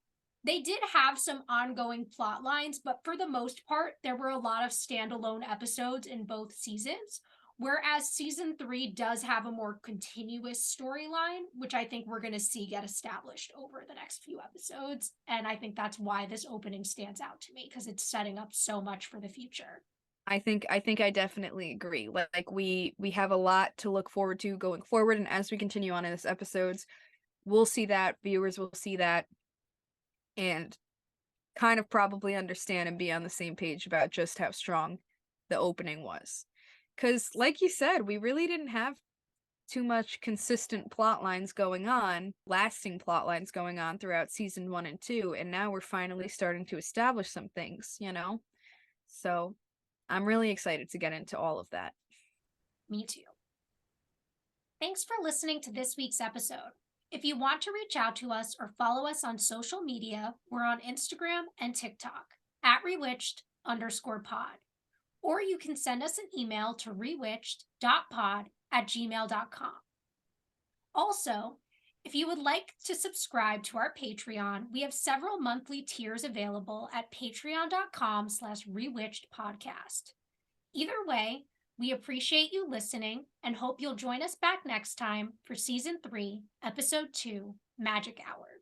they did have some ongoing plot lines, but for the most part, there were a lot of standalone episodes in both seasons. Whereas season 3 does have a more continuous storyline, which I think we're going to see get established over the next few episodes. And I think that's why this opening stands out to me because it's setting up so much for the future. I definitely agree. Like we have a lot to look forward to going forward, and as we continue on in this episodes, we'll see that, viewers will see that, and kind of probably understand and be on the same page about just how strong the opening was. Because, like you said, we really didn't have too much consistent plot lines going on, lasting plot lines going on throughout season 1 and 2, and now we're finally starting to establish some things. So I'm really excited to get into all of that. Me too. Thanks for listening to this week's episode. If you want to reach out to us or follow us on social media, we're on Instagram and TikTok at rewitched_pod. Or you can send us an email to rewitched.pod@gmail.com. Also, if you would like to subscribe to our Patreon, we have several monthly tiers available at patreon.com/rewitchedpodcast. Either way, we appreciate you listening and hope you'll join us back next time for season 3, episode 2, Magic Hour.